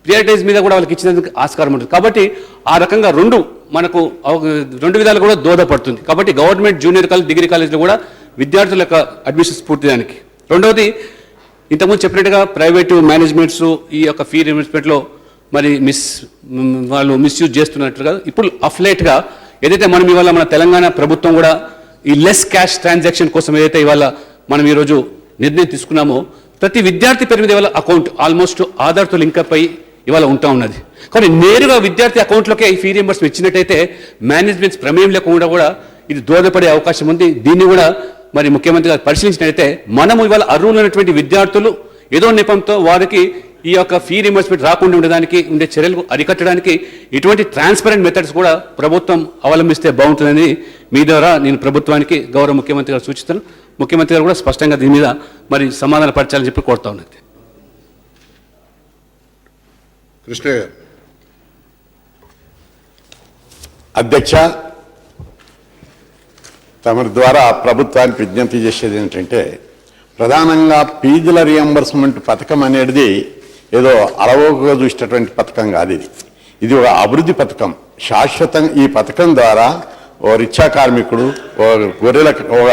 ప్రియారిటైజ్ మీద కూడా వాళ్ళకి ఇచ్చేందుకు ఆస్కారం ఉంటుంది. కాబట్టి ఆ రకంగా రెండు విధాలు కూడా దోహదపడుతుంది. కాబట్టి గవర్నమెంట్ జూనియర్ కాలేజ్, డిగ్రీ కాలేజ్లో కూడా విద్యార్థుల యొక్క అడ్మిషన్స్ పూర్తిదానికి. రెండవది, ఇంతకుముందు చెప్పినట్టుగా ప్రైవేటు మేనేజ్మెంట్స్ ఈ యొక్క ఫీ రియంబర్స్మెంట్లో మరి వాళ్ళు మిస్యూజ్ చేస్తున్నట్లుగా ఇప్పుడు అఫ్లైట్గా ఏదైతే మనం ఇవాళ మన తెలంగాణ ప్రభుత్వం కూడా ఈ లెస్ క్యాష్ ట్రాన్సాక్షన్ కోసం ఏదైతే ఇవాళ మనం ఈరోజు నిర్ణయం తీసుకున్నామో, ప్రతి విద్యార్థి పేరు మీద ఇవాళ అకౌంట్ ఆల్మోస్ట్ ఆధార్తో లింకప్ అయి ఇవాళ ఉంటా ఉన్నది. కానీ నేరుగా విద్యార్థి అకౌంట్లోకే ఈ ఫీ రియంబర్స్మెంట్ ఇచ్చినట్టయితే మేనేజ్మెంట్స్ ప్రమేయం లేకుండా కూడా ఇది దోహదపడే అవకాశం ఉంది. దీన్ని కూడా మరి ముఖ్యమంత్రి గారు పరిశీలించినట్టయితే మనము ఇవాళ అర్హులైనటువంటి విద్యార్థులు ఏదో నెపంతో వారికి ఈ యొక్క ఫీ రియంబర్స్మెంట్ రాకుండా ఉండడానికి ఉండే చర్యలు అరికట్టడానికి ఇటువంటి ట్రాన్స్పరెంట్ మెథడ్స్ కూడా ప్రభుత్వం అవలంబిస్తే బాగుంటుందని మీ ద్వారా నేను ప్రభుత్వానికి గౌరవ ముఖ్యమంత్రి గారు సూచిస్తాను. ముఖ్యమంత్రి గారు కూడా స్పష్టంగా దీని మీద మరి సమాధాన పరచాలని చెప్పి కోరుతా ఉన్నది. కృష్ణయ్య గారు. అధ్యక్ష, తమ ద్వారా ప్రభుత్వానికి విజ్ఞప్తి చేసేది ఏంటంటే, ప్రధానంగా ఫీజుల రియంబర్స్మెంట్ పథకం అనేది ఏదో అలవోకగా చూసేటటువంటి పథకం కాదు. ఇది ఒక అభివృద్ధి పథకం. శాశ్వతంగా ఈ పథకం ద్వారా ఓ రిక్షా కార్మికుడు, ఒక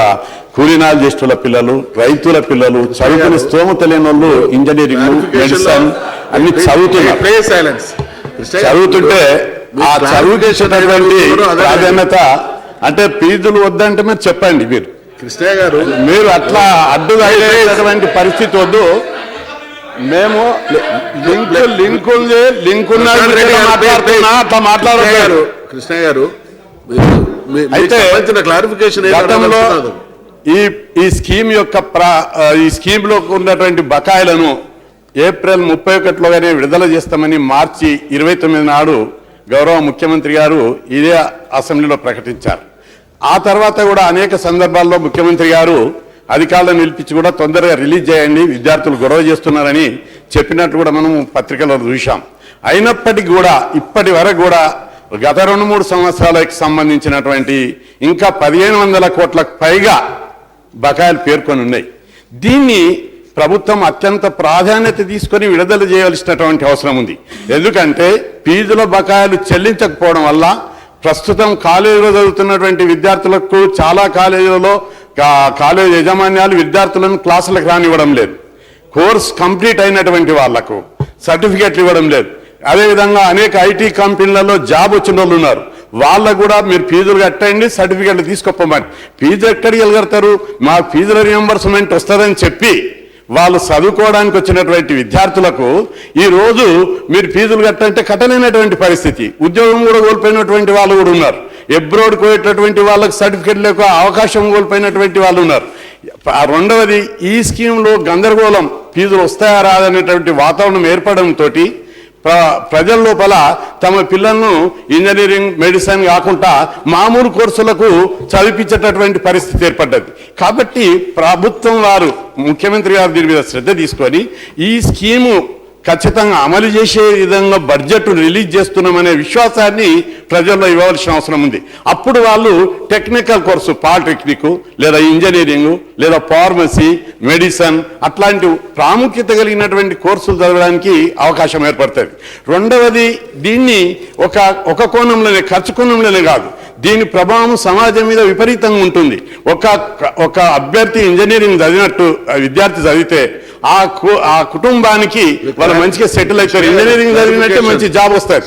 కూలీనాలు చేస్తున్న పిల్లలు, రైతుల పిల్లలు, చదువుకునే స్తోమత లేని వాళ్ళు ఇంజనీరింగ్, మెడిసిన్ అన్ని చదువుతుంటే ఆ చదువుకేసేటటువంటి ప్రాధాన్యత అంటే ఫీజులు వద్దంటే మీరు చెప్పండి. కృష్ణయ్య గారు, మీరు అట్లా అడ్డుదయ్యేటటువంటి పరిస్థితి వద్దు. మేము లింక్ ఉంది, లింక్ మాట్లాడుతున్నా అట్లా మాట్లాడారు. కృష్ణయ్య గారు, అయితే క్లారిఫికేషన్ గతంలో ఈ స్కీమ్ యొక్క ఈ స్కీమ్ లో ఉన్నటువంటి బకాయిలను ఏప్రిల్ 31లోగానే విడుదల చేస్తామని మార్చి 29 నాడు గౌరవ ముఖ్యమంత్రి గారు ఇదే అసెంబ్లీలో ప్రకటించారు. ఆ తర్వాత కూడా అనేక సందర్భాల్లో ముఖ్యమంత్రి గారు అధికారులను నిలిపించి కూడా తొందరగా రిలీజ్ చేయండి, విద్యార్థులు గొడవ చేస్తున్నారని చెప్పినట్టు కూడా మనం పత్రికలో చూశాం. అయినప్పటికీ కూడా ఇప్పటి వరకు కూడా గత 2-3 సంవత్సరాలకు సంబంధించినటువంటి ఇంకా 1500 కోట్లకు పైగా బకాయిలు పేర్కొని ఉన్నాయి. దీన్ని ప్రభుత్వం అత్యంత ప్రాధాన్యత తీసుకొని విడుదల చేయవలసినటువంటి అవసరం ఉంది. ఎందుకంటే ఫీజుల బకాయిలు చెల్లించకపోవడం వల్ల ప్రస్తుతం కాలేజీలో చదువుతున్నటువంటి విద్యార్థులకు చాలా కాలేజీలలో కాలేజ్ యాజమాన్యాలు విద్యార్థులను క్లాసులకు రానివ్వడం లేదు. కోర్స్ కంప్లీట్ అయినటువంటి వాళ్లకు సర్టిఫికెట్లు ఇవ్వడం లేదు. అదేవిధంగా అనేక ఐటీ కంపెనీలలో జాబ్ వచ్చిన వాళ్ళు ఉన్నారు. వాళ్ళకు కూడా మీరు ఫీజులు కట్టండి, సర్టిఫికెట్లు తీసుకోపోమని. ఫీజు ఎక్కడికి వెళ్ళగలుగుతారు? మా ఫీజుల రియంబర్స్మెంట్ వస్తుందని చెప్పి వాళ్ళు చదువుకోవడానికి వచ్చినటువంటి విద్యార్థులకు ఈరోజు మీరు ఫీజులు కట్టంటే కట్టలేనటువంటి పరిస్థితి. ఉద్యోగం కూడా కోల్పోయినటువంటి వాళ్ళు కూడా ఉన్నారు. అబ్రాడ్ పోయేటటువంటి వాళ్ళకు సర్టిఫికెట్ లేక అవకాశం కోల్పోయినటువంటి వాళ్ళు ఉన్నారు. రెండవది, ఈ స్కీమ్లో గందరగోళం, ఫీజులు వస్తాయా రాదనేటువంటి వాతావరణం ఏర్పడంతో ప్రజల లోపల తమ పిల్లలను ఇంజనీరింగ్, మెడిసిన్ కాకుండా మామూలు కోర్సులకు చదివించేటటువంటి పరిస్థితి ఏర్పడ్డది. కాబట్టి ప్రభుత్వం వారు, ముఖ్యమంత్రి గారు దీని మీద శ్రద్ధ తీసుకొని ఈ స్కీము ఖచ్చితంగా అమలు చేసే విధంగా బడ్జెట్ రిలీజ్ చేస్తున్నామనే విశ్వాసాన్ని ప్రజల్లో ఇవ్వవలసిన అవసరం ఉంది. అప్పుడు వాళ్ళు టెక్నికల్ కోర్సు, పాలిటెక్నిక్ లేదా ఇంజనీరింగ్ లేదా ఫార్మసీ, మెడిసిన్ అట్లాంటి ప్రాముఖ్యత కలిగినటువంటి కోర్సులు చదవడానికి అవకాశం ఏర్పడుతుంది. రెండవది, దీన్ని ఒక కోణంలోనే, ఖర్చు కోణంలోనే కాదు, దీని ప్రభావం సమాజం మీద విపరీతంగా ఉంటుంది. ఒక అభ్యర్థి ఇంజనీరింగ్ చదివినట్టు విద్యార్థి చదివితే ఆ కుటుంబానికి వాళ్ళు మంచిగా సెటిల్ అవుతారు. ఇంజనీరింగ్ చదివినట్టే మంచి జాబ్ వస్తారు.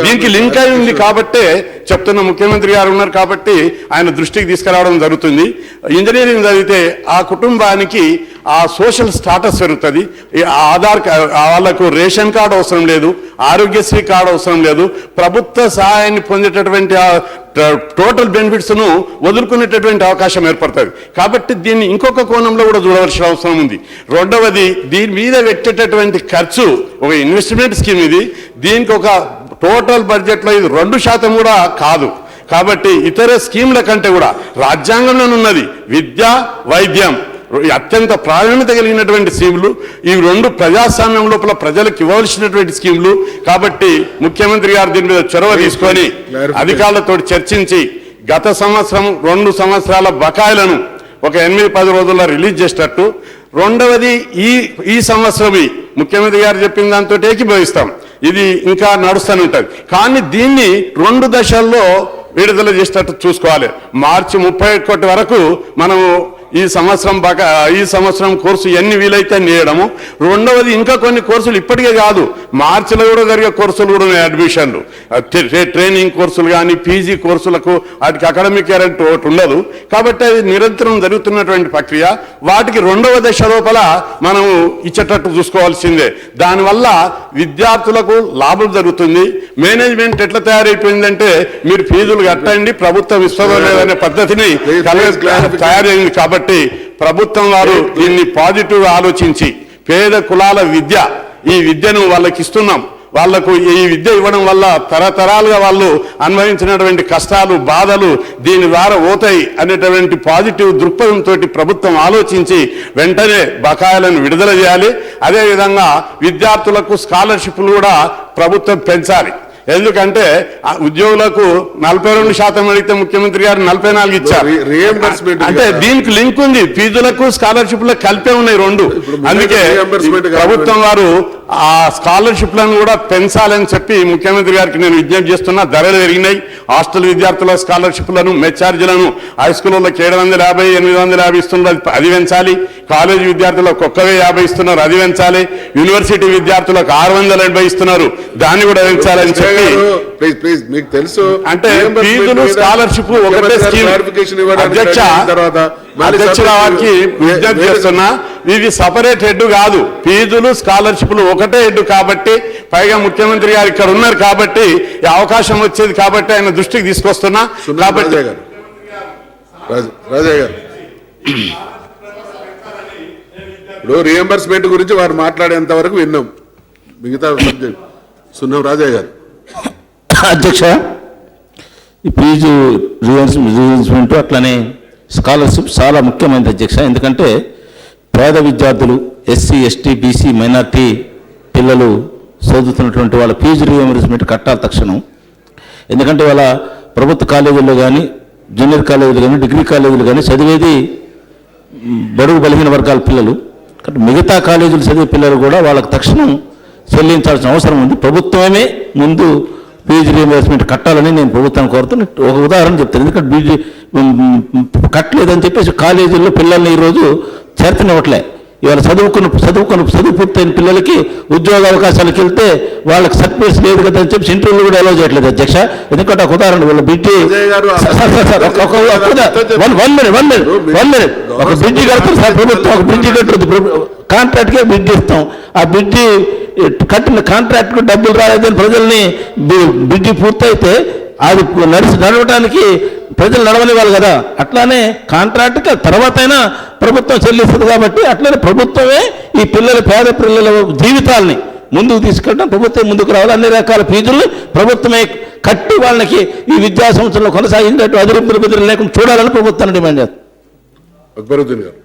దీనికి లింక్ అయి ఉంది కాబట్టే చెప్తున్న ముఖ్యమంత్రి గారు ఉన్నారు కాబట్టి ఆయన దృష్టికి తీసుకురావడం జరుగుతుంది. ఇంజనీరింగ్ చదివితే ఆ కుటుంబానికి ఆ సోషల్ స్టాటస్ పెరుగుతుంది. ఆధార్ వాళ్ళకు రేషన్ కార్డు అవసరం లేదు, ఆరోగ్యశ్రీ కార్డు అవసరం లేదు, ప్రభుత్వ సహాయాన్ని పొందేటటువంటి టోటల్ బెనిఫిట్స్ను వదులుకునేటటువంటి అవకాశం ఏర్పడుతుంది. కాబట్టి దీన్ని ఇంకొక కోణంలో కూడా చూడవలసిన అవసరం ఉంది. రెండవది, దీని మీద పెట్టేటటువంటి ఖర్చు ఒక ఇన్వెస్ట్మెంట్ స్కీమ్. ఇది దీనికి ఒక టోటల్ బడ్జెట్లో ఇది 2% కూడా కాదు. కాబట్టి ఇతర స్కీముల కంటే కూడా రాజ్యాంగంలో ఉన్నది విద్య, వైద్యం అత్యంత ప్రాధాన్యత కలిగినటువంటి స్కీములు. ఈ రెండు ప్రజాస్వామ్యం లోపల ప్రజలకు ఇవ్వాల్సినటువంటి స్కీములు కాబట్టి ముఖ్యమంత్రి గారు దీని మీద చొరవ తీసుకొని అధికారులతో చర్చించి గత సంవత్సరం 2 సంవత్సరాల బకాయిలను ఒక 8-10 రోజుల్లో రిలీజ్ చేసేటట్టు, రెండవది ఈ సంవత్సరం ముఖ్యమంత్రి గారు చెప్పిన దాంతో ఏకీభవిస్తాం, ఇది ఇంకా నడుస్తూనే ఉంటుంది. కానీ దీన్ని 2 దశల్లో విడుదల చేసేటట్టు చూసుకోవాలి. మార్చి 31 వరకు మనము ఈ సంవత్సరం కోర్సు ఎన్ని వీలైతే అన్ని చేయడము. రెండవది ఇంకా కొన్ని కోర్సులు ఇప్పటికే కాదు, మార్చిలో కూడా జరిగే కోర్సులు కూడా ఉన్నాయి, అడ్మిషన్లు, ట్రైనింగ్ కోర్సులు కానీ పీజీ కోర్సులకు వాటికి అకాడమిక్ గ్యారెంటీ ఒకటి ఉండదు. కాబట్టి అది నిరంతరం జరుగుతున్నటువంటి ప్రక్రియ. వాటికి 2వ దశ లోపల మనము ఇచ్చేటట్టు చూసుకోవాల్సిందే. దానివల్ల విద్యార్థులకు లాభం జరుగుతుంది. మేనేజ్మెంట్ ఎట్లా తయారైపోయిందంటే మీరు ఫీజులు కట్టండి, ప్రభుత్వం ఇస్తుందో లేదనే పద్ధతిని తయారైంది. కాబట్టి ప్రభుత్వం వారు దీన్ని పాజిటివ్ ఆలోచించి పేద కులాల విద్య, ఈ విద్యను వాళ్ళకి ఇస్తున్నాం, వాళ్లకు ఈ విద్య ఇవ్వడం వల్ల తరతరాలుగా వాళ్ళు అనుభవించినటువంటి కష్టాలు బాధలు దీని ద్వారా పోతాయి అనేటువంటి పాజిటివ్ దృక్పథంతో ప్రభుత్వం ఆలోచించి వెంటనే బకాయిలను విడుదల చేయాలి. అదేవిధంగా విద్యార్థులకు స్కాలర్షిప్లు కూడా ప్రభుత్వం పెంచాలి. ఎందుకంటే ఉద్యోగులకు 42% అడిగితే ముఖ్యమంత్రి గారు 44 ఇచ్చారు. అంటే దీనికి లింక్ ఉంది, ఫీజులకు స్కాలర్షిప్లకు కలిపే ఉన్నాయి 2. అందుకే ప్రభుత్వం వారు ఆ స్కాలర్షిప్లను కూడా పెంచాలని చెప్పి ముఖ్యమంత్రి గారికి నేను విజ్ఞప్తి చేస్తున్నా. ధరలు పెరిగినాయి. హాస్టల్ విద్యార్థుల స్కాలర్షిప్లను మెచ్చార్జీలను హై స్కూళ్ళకి 750, 850 ఇస్తున్నారు, అది పెంచాలి. కాలేజీ విద్యార్థులకు 1,050 ఇస్తున్నారు, అది పెంచాలి. యూనివర్సిటీ విద్యార్థులకు 680 ఇస్తున్నారు, దాన్ని కూడా పెంచాలని చెప్పి మీకు తెలుసు. అంటే ఫీజులు స్కాలర్షిప్ ఒకటే స్కీమ్. అధ్యక్షుల వారికి విజ్ఞప్తి చేస్తున్నా, ఇది సపరేట్ హెడ్ కాదు, ఫీజులు స్కాలర్షిప్లు ఒకటే హెడ్. కాబట్టి పైగా ముఖ్యమంత్రి గారు ఇక్కడ ఉన్నారు కాబట్టి ఈ అవకాశం వచ్చేది కాబట్టి ఆయన దృష్టికి తీసుకొస్తున్నా. కాబట్టి రాజయ్య గారు ఇప్పుడు రియంబర్స్మెంట్ గురించి వారు మాట్లాడేంత వరకు విన్నాం. మిగతా సబ్జెక్ట్ సున్నం రాజయ్య గారు. అధ్యక్ష, ఈ ఫీజు రీఇన్వెస్ట్మెంట్ అట్లనే స్కాలర్షిప్ చాలా ముఖ్యమైనది అధ్యక్ష. ఎందుకంటే పేద విద్యార్థులు, ఎస్సీ, ఎస్టీ, బీసీ, మైనార్టీ పిల్లలు చదువుతున్నటువంటి వాళ్ళ ఫీజు రీఇంబర్స్మెంట్ కట్టాలి తక్షణం. ఎందుకంటే వాళ్ళ ప్రభుత్వ కాలేజీల్లో కానీ, జూనియర్ కాలేజీలు కానీ, డిగ్రీ కాలేజీలు కానీ చదివేది బడుగు బలహీన వర్గాల పిల్లలు. కాబట్టి మిగతా కాలేజీలు చదివే పిల్లలు కూడా వాళ్ళకి తక్షణం చెల్లించాల్సిన అవసరం ఉంది. ప్రభుత్వమే ముందు ఫీజు రీఇంబర్స్మెంట్ కట్టాలని నేను ప్రభుత్వాన్ని కోరుతున్నాను. ఒక ఉదాహరణ చెప్తాను. ఎందుకంటే కట్టలేదని చెప్పేసి కాలేజీల్లో పిల్లల్ని ఈరోజు చేర్చనివ్వట్లే. ఇవాళ చదువు పూర్తయిన పిల్లలకి ఉద్యోగ అవకాశాలకు వెళ్తే వాళ్ళకి సర్టిఫికేట్స్ లేదు కదా అని చెప్పి ఇంటర్వ్యూలు కూడా అలౌ చేయట్లేదు అధ్యక్ష. ఎందుకంటే ఒక ఉదాహరణ వీళ్ళ బిడ్డి వన్ మినిట్ ఒక బ్రిడ్జి కడతారు సార్, ప్రభుత్వం ఒక బ్రిడ్జి కట్టదు, కాంట్రాక్ట్కే బ్రిడ్జి ఇస్తాం. ఆ బ్రిడ్జి కట్టిన కాంట్రాక్ట్కు డబ్బులు రాలేదని ప్రజల్ని బ్రిడ్జి పూర్తయితే అది నడవడానికి ప్రజలు నడవనివ్వాలి కదా. అట్లానే కాంట్రాక్ట్కి తర్వాత అయినా ప్రభుత్వం చెల్లిస్తుంది. కాబట్టి అట్లనే ప్రభుత్వమే ఈ పేద పిల్లల జీవితాలని ముందుకు తీసుకెళ్ళడం, ప్రభుత్వం ముందుకు రావాలి. అన్ని రకాల ఫీజుల్ని ప్రభుత్వమే కట్టి వాళ్ళకి ఈ విద్యా సంవత్సరంలో కొనసాగించినట్టు అదిరింపులు బెదిరింపులు లేకుండా చూడాలని ప్రభుత్వాన్ని డిమాండ్ చేస్తాం. అక్బరుద్దీన్ గారు.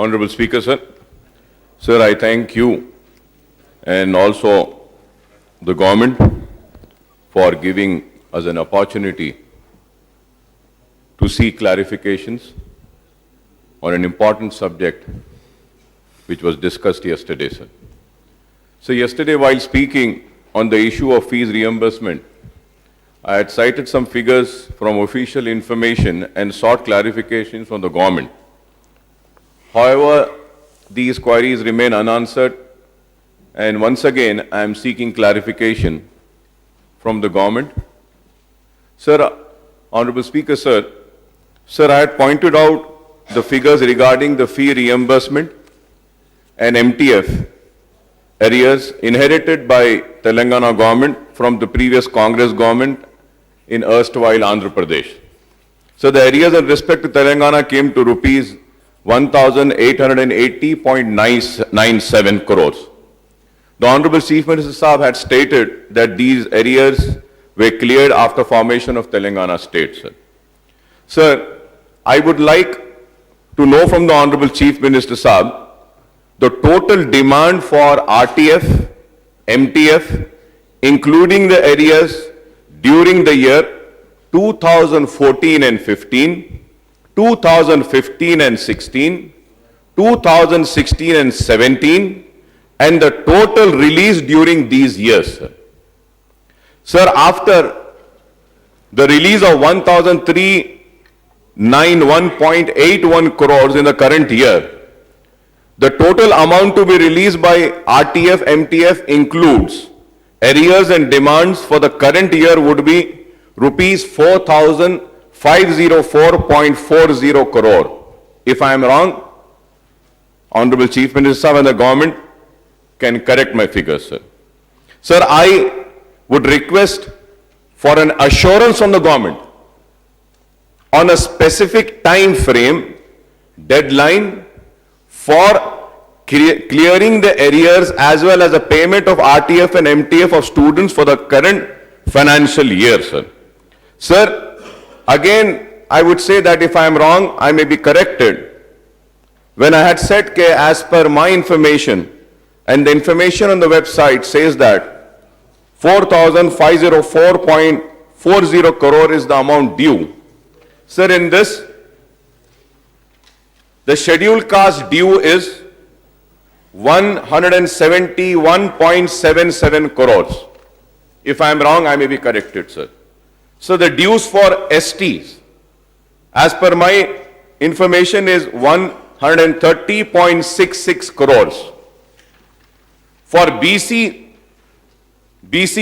Honorable Speaker, sir. Sir, I thank you and also the government for giving us an opportunity to seek clarifications on an important subject which was discussed yesterday, sir. So yesterday, while speaking on the issue of fees reimbursement, I had cited some figures from official information and sought clarifications from the government. However, these queries remain unanswered, and once again, I am seeking clarification from the government. Sir, Honorable Speaker, sir, I had pointed out the figures regarding the fee reimbursement and MTF arrears inherited by Telangana government from the previous Congress government in erstwhile Andhra Pradesh. So the arrears in respect to Telangana came to rupees 1,880.97 crores. The Honorable Chief Minister Saab had stated that these arrears were cleared after formation of Telangana state, sir. Sir, I would like to know from the Honorable Chief Minister Saab the total demand for RTF, MTF, including the areas during the year 2014 and 15, 2015 and 16, 2016 and 17, and the total release during these years, sir. Sir, after the release of 1,391.81 crores in the current year, the total amount to be released by RTF, MTF includes arrears and demands for the current year would be rupees 4,504.40 crore. If I am wrong, Honorable Chief Minister and the government can correct my figures, sir. Sir, I would request for an assurance from the government on a specific time frame, deadline for clearing the arrears as well as the payment of RTF and MTF of students for the current financial year, sir. Sir, again, I would say that if I am wrong, I may be corrected. When I had said, as per my information, and the information on the website says that 4,504.40 crore is the amount due. Sir, in this, the scheduled cost due is 171.77 crores. If I am wrong, I may be corrected, sir. So the dues for STs, as per my information, is 130.66 crores. For BC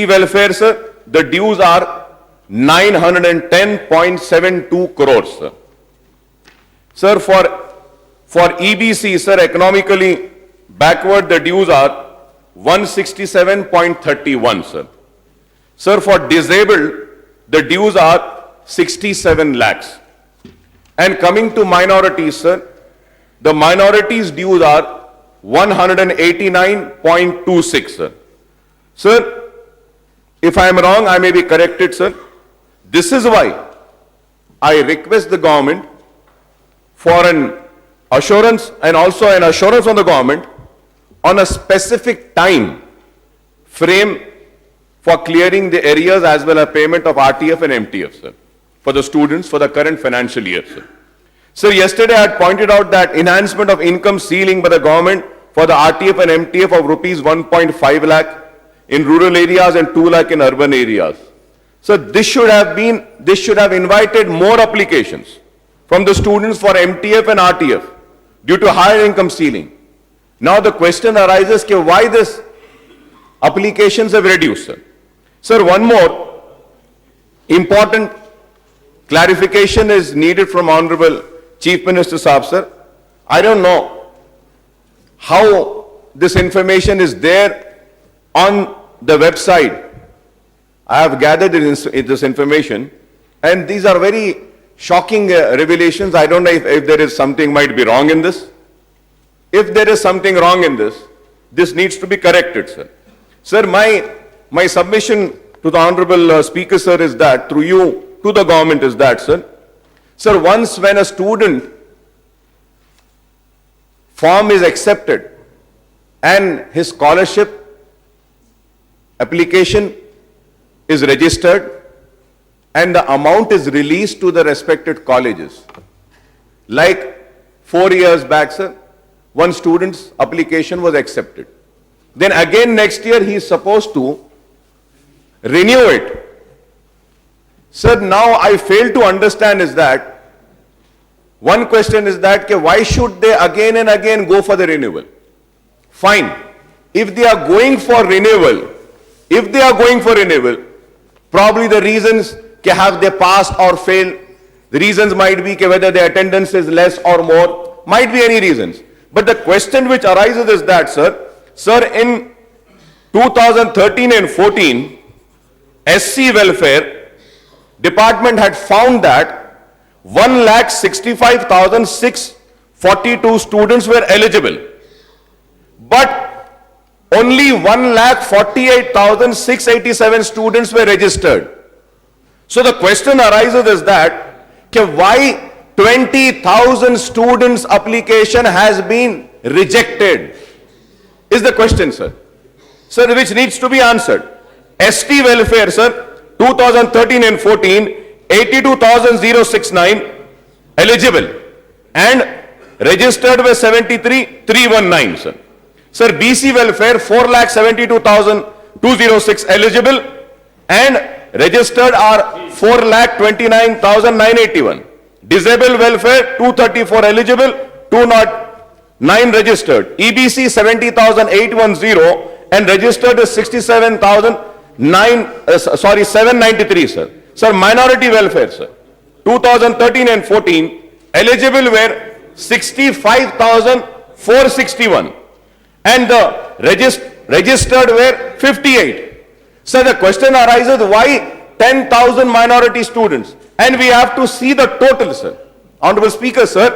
welfare, sir, the dues are 910.72 crores, sir. Sir, for EBC, sir, economically backward, the dues are 167.31, sir. Sir, for disabled, the dues are 67 lakhs. And coming to minorities, sir, the minorities dues are 189.26, sir. Sir, if I am wrong, I may be corrected, sir. This is why I request the government for an assurance and also an assurance on the government on a specific time frame for clearing the arrears as well as payment of RTF and MTF, sir, for the students for the current financial year, sir. Sir, yesterday I had pointed out that enhancement of income ceiling by the government for the RTF and MTF of rupees 1.5 lakh in rural areas and 2 lakh in urban areas. So this should have invited more applications from the students for MTF and RTF due to higher income ceiling. Now the question arises, why this applications have reduced, sir? Sir, one more important clarification is needed from Honorable Chief Minister Saab, sir. I don't know how this information is there on the website. I have gathered this information, and these are very shocking revelations. I don't know if there is something might be wrong in this. If there is something wrong in this needs to be corrected, sir. Sir, my submission to the Honorable Speaker, sir, is that, through you to the government, is that, sir, once when a student form is accepted and his scholarship application is registered and the amount is released to the respected colleges. Like 4 years back, sir, one student's application was accepted. Then again next year he is supposed to renew it. Sir, now I fail to understand is that, one question is that, why should they again and again go for the renewal? Fine. If they are going for renewal, probably the reasons, have they passed or failed, the reasons might be whether the attendance is less or more, might be any reasons. But the question which arises is that, sir, in 2013 and 14, SC welfare department had found that 1,65,642 students were eligible, but only 1,48,687 students were registered. So the question arises is that, why 20,000 students application has been rejected is the question, sir. Sir, which needs to be answered. ST welfare, sir, 2013 and 14, 82,069 eligible and registered with 73,319, sir. Sir, BC welfare 4,72,206 eligible and registered are 4,29,981. Disabled welfare 234 eligible, 209 registered. EBC 70,810 and registered is 793, sir. Sir, minority welfare, sir, 2013 and 14, eligible were 65,461 and the registered were 58. Sir, the question arises, why 10,000 minority students? And we have to see the total, sir. Honorable Speaker, sir,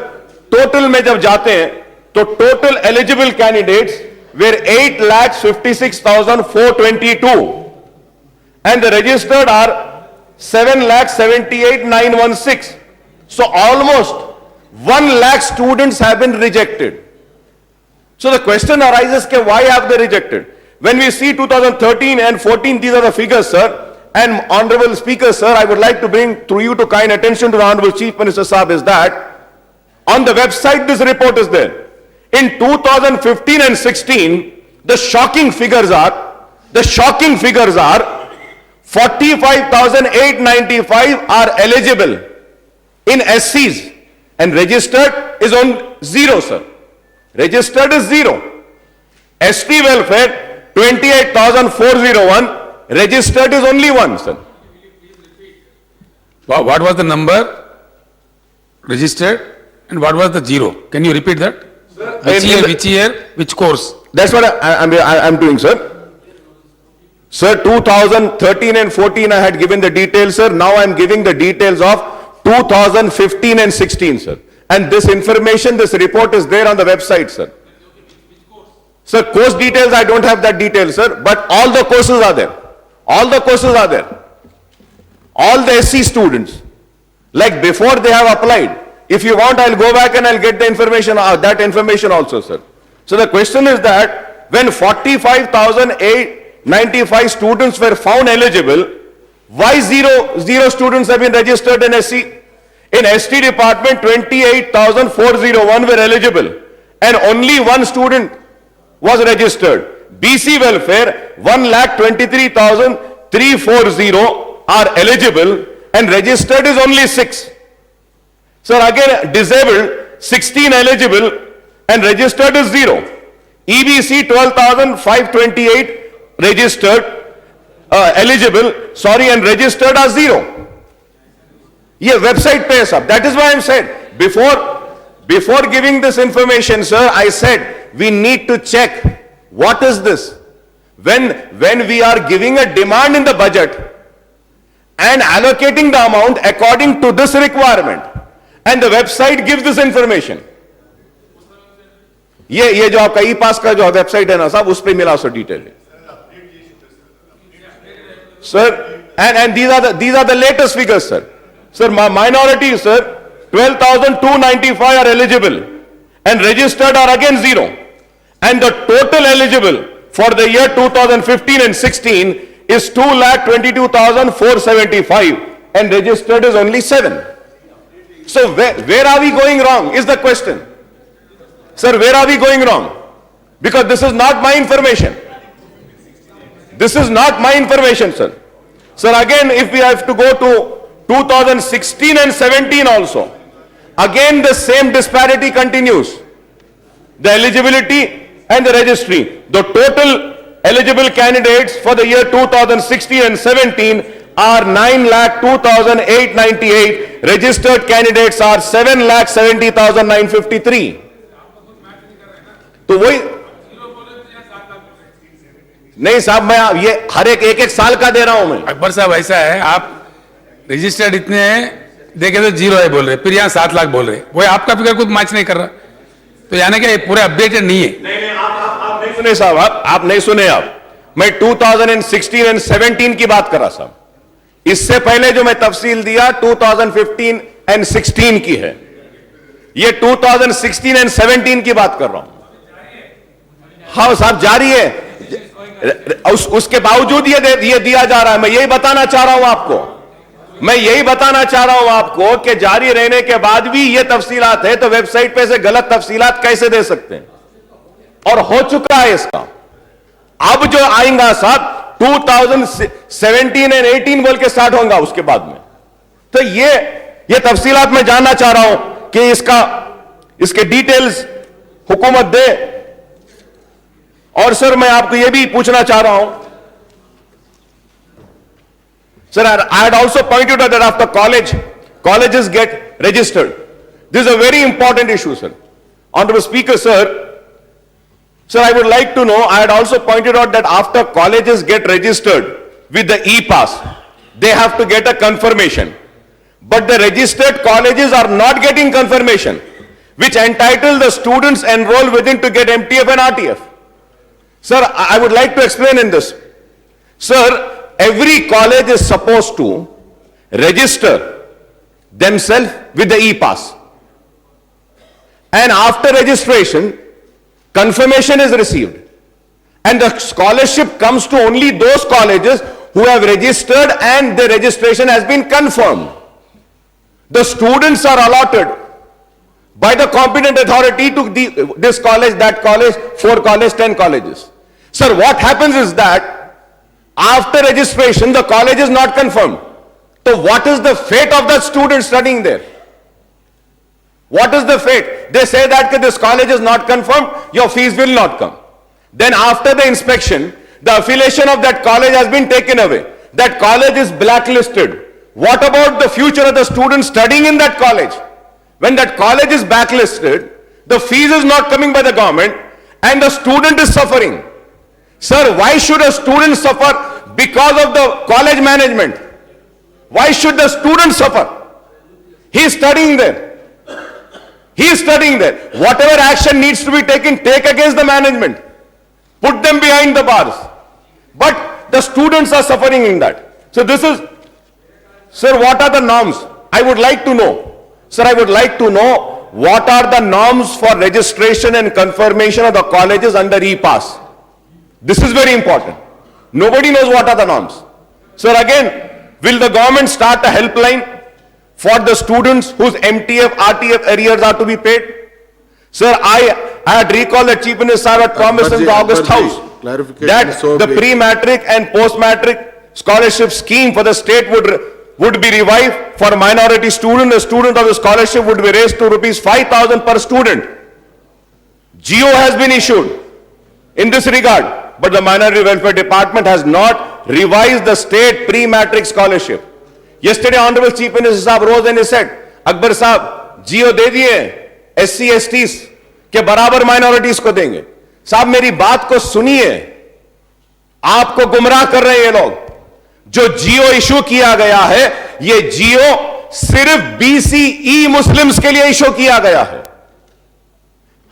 total में जब जाते हैं, तो total eligible candidates were 8,56,422 and the registered are 7,78,916. So almost 1 lakh students have been rejected. So the question arises, why have they rejected? When we see 2013 and 14, these are the figures, sir. And Honorable Speaker, sir, I would like to bring through you to kind attention to the Honorable Chief Minister Saab is that on the website this report is there. In 2015 and 16, the shocking figures are 45,895 are eligible in SCs and registered is on 0, sir. Registered is 0. ST welfare 28,401, registered is only 1, sir. What was the number registered and what was the 0? Can you repeat that? Which year, which course? That's what I'm doing, sir. Sir, 2013 and 14 I had given the details, sir. Now I'm giving the details of 2015 and 16, sir. And this information, this report is there on the website, sir. Sir, course details, I don't have that detail, sir. But all the courses are there. All the courses are there. All the SC students, like before they have applied. If you want, I'll go back and I'll get the information, that information also, sir. So the question is that when 45,895 students were found eligible, why zero students have been registered in SC? In ST department, 28,401 were eligible and only 1 student was registered. BC welfare, 1,23,340 are eligible and registered is only 6. Sir, again, disabled, 16 eligible and registered is 0. EBC, 12,528 registered, eligible, and registered are 0. Yeah, website पे है सब. That is why I'm said, before giving this information, sir, I said, we need to check what is this. When we are giving a demand in the budget and allocating the amount according to this requirement, and the website gives this information. ये जो आपका ई-पास का जो वेबसाइट है ना साहब, उस पे मिला सर डिटेल है. Sir, and these are the latest figures, sir. Sir, minorities, sir, 12,295 are eligible and registered are again 0. And the total eligible for the year 2015 and 16 is 2,22,475 and registered is only 7. So where are we going wrong is the question. Sir, where are we going wrong? Because this is not my information. This is not my information, sir. Sir, again, if we have to go to 2016 and 17 also, again the same disparity continues. The eligibility and the registry. The total eligible candidates for the year 2016 and 17 are 9,02,898. Registered candidates are 7,70,953. तो वही नहीं साहब, मैं ये हर एक साल का दे रहा हूं मैं. अकबर साहब, ऐसा है, आप रजिस्टर्ड इतने हैं, देखे तो 0 है बोल रहे, फिर यहाँ 7 लाख बोल रहे, वो आपका फिगर कुछ मैच नहीं कर रहा. तो यानी कि पूरे अपडेटेड नहीं है. नहीं, आप नहीं सुने साहब, आप नहीं सुने. आप मैं 2016 एंड 17 की बात कर रहा साहब. इससे पहले जो मैं तफसील दिया 2015 एंड 16 की है, ये 2016 एंड 17 की बात कर रहा हूं। हाँ साहब जारी है, उसके बावजूद ये दिया जा रहा है। मैं यही बताना चाह रहा हूं आपको, मैं यही बताना चाह रहा हूं आपको कि जारी रहने के बाद भी ये तफसीलात है, तो वेबसाइट पे से गलत तफसीलात कैसे दे सकते हैं? और हो चुका है इसका। अब जो आएगा साहब 2017 एंड 18 बोल के स्टार्ट होगा उसके बाद में। तो ये तफसीलात मैं जानना चाह रहा हूं कि इसके डिटेल्स हुकूमत दे। और सर मैं आपको यह भी पूछना चाह रहा हूं sir, I had also pointed out that after colleges get registered. This is a very important issue, sir. Honorable Speaker, sir, I would like to know, I had also pointed out that after colleges get registered with the e-pass, they have to get a confirmation. But the registered colleges are not getting confirmation, which entitle the students enrolled within to get MTF and RTF. Sir, I would like to explain in this. Sir, every college is supposed to register themselves with the e-pass. And after registration, confirmation is received. And the scholarship comes to only those colleges who have registered and the registration has been confirmed. The students are allotted by the competent authority to this college, that college, 4 colleges, 10 colleges. Sir, what happens is that after registration, the college is not confirmed. So what is the fate of the student studying there? What is the fate? They say that this college is not confirmed, your fees will not come. Then after the inspection, the affiliation of that college has been taken away. That college is blacklisted. What about the future of the student studying in that college? When that college is blacklisted, the fees is not coming by the government and the student is suffering. Sir, why should a student suffer because of the college management? Why should the student suffer? He is studying there. He is studying there. Whatever action needs to be taken, take against the management. Put them behind the bars. But the students are suffering in that. So this is, sir, what are the norms? I would like to know. Sir, I would like to know what are the norms for registration and confirmation of the colleges under e-pass. This is very important. Nobody knows what are the norms. Sir, again, will the government start a helpline for the students whose MTF, RTF arrears are to be paid? Sir, I had recalled that Chief Minister had promised in the August House that the pre-matric and post-matric scholarship scheme for the state would be revived for a minority student. The student of the scholarship would be raised to ₹5,000 per student. GO has been issued in this regard. But the Minority Welfare Department has not revised the state pre-matric scholarship. Yesterday, Honorable Chief Minister Sahab rose and he said, Akbar Sahab, GO de diye, SC, STs के बराबर minorities को देंगे. साहब मेरी बात को सुनिए, आपको गुमराह कर रहे हैं ये लोग. जो GO इशू किया गया है, ये GO सिर्फ BCE मुस्लिम्स के लिए इशू किया गया है.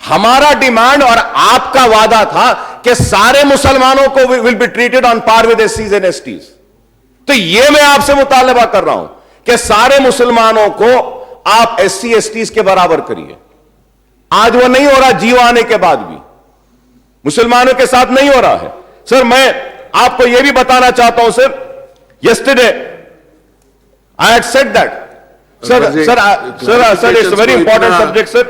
हमारा डिमांड और आपका वादा था कि सारे मुसलमानों को will be treated on par with एससीज एंड एसटीज. तो ये मैं आपसे मुतालबा कर रहा हूं कि सारे मुसलमानों को आप एससी एसटीज के बराबर करिए. आज वो नहीं हो रहा, जीओ आने के बाद भी मुसलमानों के साथ नहीं हो रहा है. सर मैं आपको यह भी बताना चाहता हूं sir, yesterday I had said that. Sir, it's a very important subject, sir.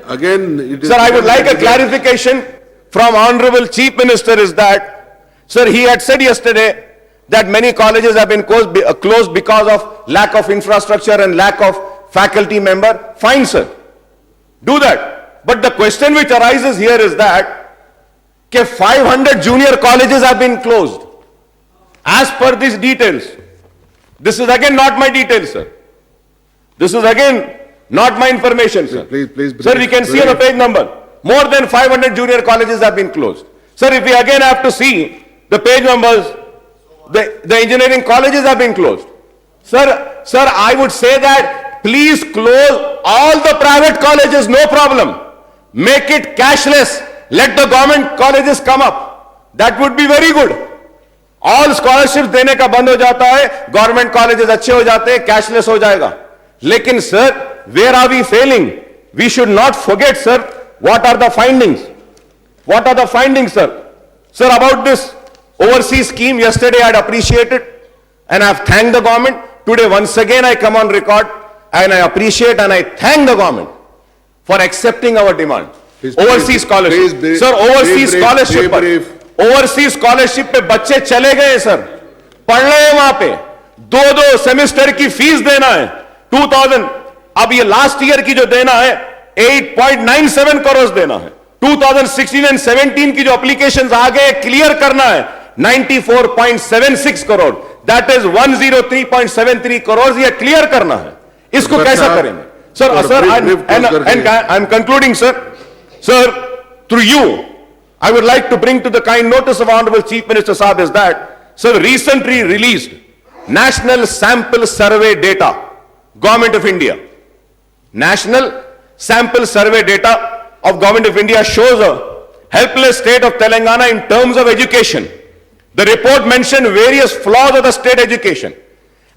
Again, it is. Sir, I would like a clarification from Honorable Chief Minister is that, sir, he had said yesterday that many colleges have been closed because of lack of infrastructure and lack of faculty member. Fine, sir. Do that. But the question which arises here is that 500 junior colleges have been closed. As per these details, this is again not my details, sir. This is again not my information, sir. Please, sir, we can see on the page number. More than 500 junior colleges have been closed. Sir, if we again have to see the page numbers, the engineering colleges have been closed. Sir, I would say that please close all the private colleges, no problem. Make it cashless. Let the government colleges come up. That would be very good. All scholarships देने का बंद हो जाता है, government colleges अच्छे हो जाते हैं, cashless हो जाएगा. लेकिन sir, where are we failing? We should not forget, sir, what are the findings? What are the findings, sir? Sir, about this overseas scheme, yesterday I had appreciated and I have thanked the government. Today, once again, I come on record and I appreciate and I thank the government for accepting our demand. Please, Overseas please, scholarship. please, Sir, overseas be brief, scholarship. be brief. Overseas scholarship पे बच्चे चले गए सर, पढ़ रहे हैं वहां पे, 2-2 सेमेस्टर की फीस देना है 2000, अब ये लास्ट ईयर की जो देना है 8.97 करोड़ देना है, 2016 एंड 17 की जो एप्लीकेशंस आ गए क्लियर करना है 94.76 करोड़, दैट इज 103.73 करोड़ ये क्लियर करना है, इसको कैसा करेंगे sir? Sir, I am concluding sir, through you I would like to bring to the kind notice of Honorable Chief Minister Saab is that, sir, recently released National Sample Survey data, Government of India. National Sample Survey data of Government of India shows a helpless state of Telangana in terms of education. The report mentioned various flaws of the state education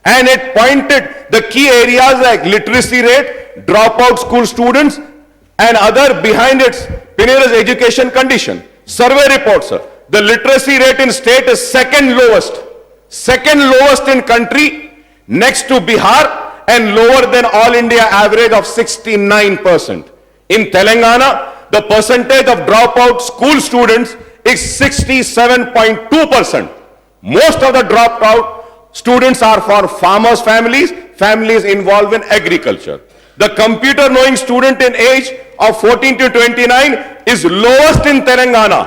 and it pointed the key areas like literacy rate, dropout school students and other behind its penurious education condition. Survey report, sir. The literacy rate in state is second lowest in country, next to Bihar and lower than all India average of 69%. In Telangana, the percentage of dropout school students is 67.2%. Most of the dropped out students are for farmers' families, families involved in agriculture. The computer knowing student in age of 14 to 29 is lowest in Telangana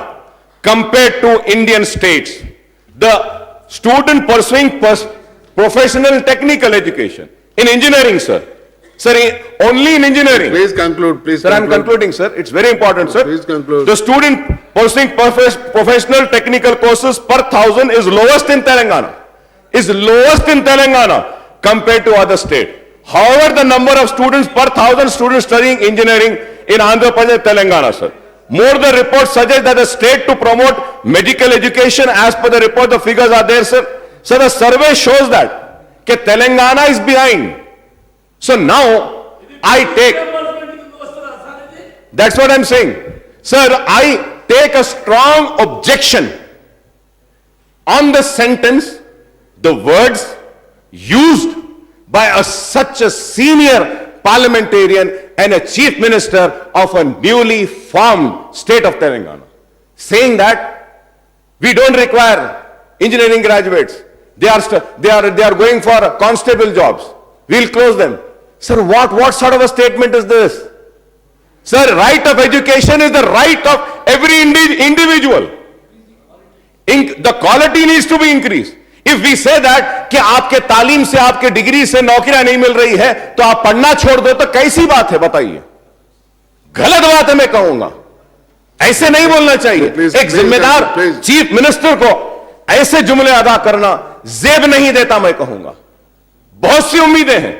compared to Indian states. The student pursuing professional technical education in engineering, sir. Sir, only in engineering. Please conclude, please. Sir, I am concluding, sir. It's very important, sir. Please conclude. The student pursuing professional technical courses per thousand is lowest in Telangana. Compared to other states. However, the number of students per thousand students studying engineering in Andhra Pradesh, Telangana, sir. More the report suggests that the state to promote medical education, as per the report, the figures are there, sir. So the survey shows that Telangana is behind. So now I take, that's what I'm saying. Sir, I take a strong objection on the sentence, the words used by such a senior parliamentarian and a chief minister of a newly formed state of Telangana, saying that we don't require engineering graduates. They are going for constable jobs. We'll close them. Sir, what sort of a statement is this? Sir, right of education is the right of every individual. The quality needs to be increased. If we say that कि आपके तालीम से, आपके डिग्री से नौकरियां नहीं मिल रही है, तो आप पढ़ना छोड़ दो, तो कैसी बात है बताइए? गलत बात है, मैं कहूंगा ऐसे नहीं बोलना चाहिए। एक जिम्मेदार चीफ मिनिस्टर को ऐसे जुमले अदा करना जेब नहीं देता, मैं कहूंगा। बहुत सी उम्मीदें हैं,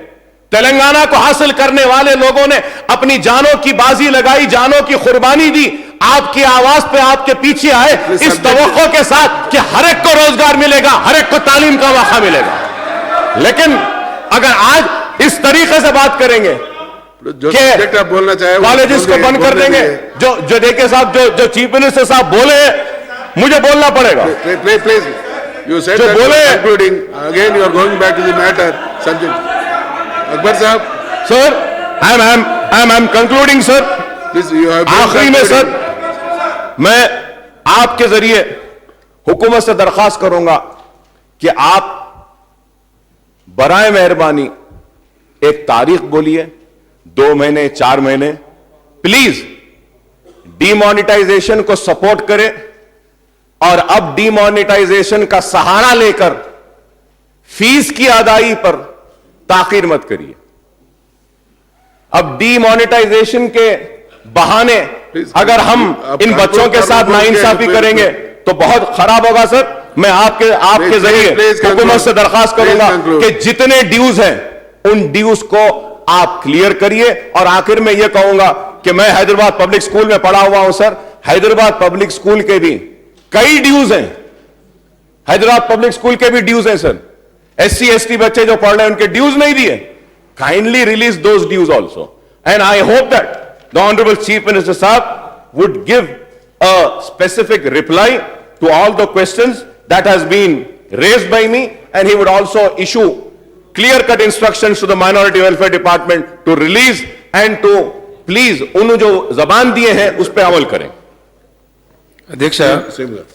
तेलंगाना को हासिल करने वाले लोगों ने अपनी जानों की बाजी लगाई, जानों की कुर्बानी दी, आपकी आवाज पे आपके पीछे आए इस तवक्को के साथ कि हर एक को रोजगार मिलेगा, हर एक को तालीम का मौका मिलेगा। लेकिन अगर आज इस तरीके से बात करेंगे कि बोलना चाहे कॉलेजेस को बंद कर देंगे, जो देखिए साहब, जो चीफ मिनिस्टर साहब बोले, मुझे बोलना पड़ेगा। Please you said that concluding again you are going back to the matter subject. Akbar Sahab, sir, I am concluding sir. Please you have आखिरी में सर, मैं आपके जरिए हुकूमत से दरखास्त करूंगा कि आप बराए मेहरबानी एक तारीख बोलिए, 2 महीने, 4 महीने, प्लीज डीमोनेटाइजेशन को सपोर्ट करें और अब डीमोनेटाइजेशन का सहारा लेकर फीस की अदाई पर ताखीर मत करिए। अब डीमोनेटाइजेशन के बहाने अगर हम इन बच्चों के साथ नाइंसाफी करेंगे तो बहुत खराब होगा सर। मैं आपके जरिए हुकूमत से दरखास्त करूंगा कि जितने ड्यूज हैं उन ड्यूज को आप क्लियर करिए। और आखिर में यह कहूंगा कि मैं हैदराबाद पब्लिक स्कूल में पढ़ा हुआ हूं सर। हैदराबाद पब्लिक स्कूल के भी कई ड्यूज हैं, हैदराबाद पब्लिक स्कूल के भी ड्यूज हैं सर। SC ST बच्चे जो पढ़ रहे हैं उनके ड्यूज नहीं दिए, kindly release those dues also. And I hope that the Honorable Chief Minister Saab would give a specific reply to all the questions that has been raised by me, and he would also issue clear-cut instructions to the Minority Welfare Department to release and to please उन्होंने जो जबान दिए हैं उस पे अमल करें. अध्यक्ष సేమ్ గారు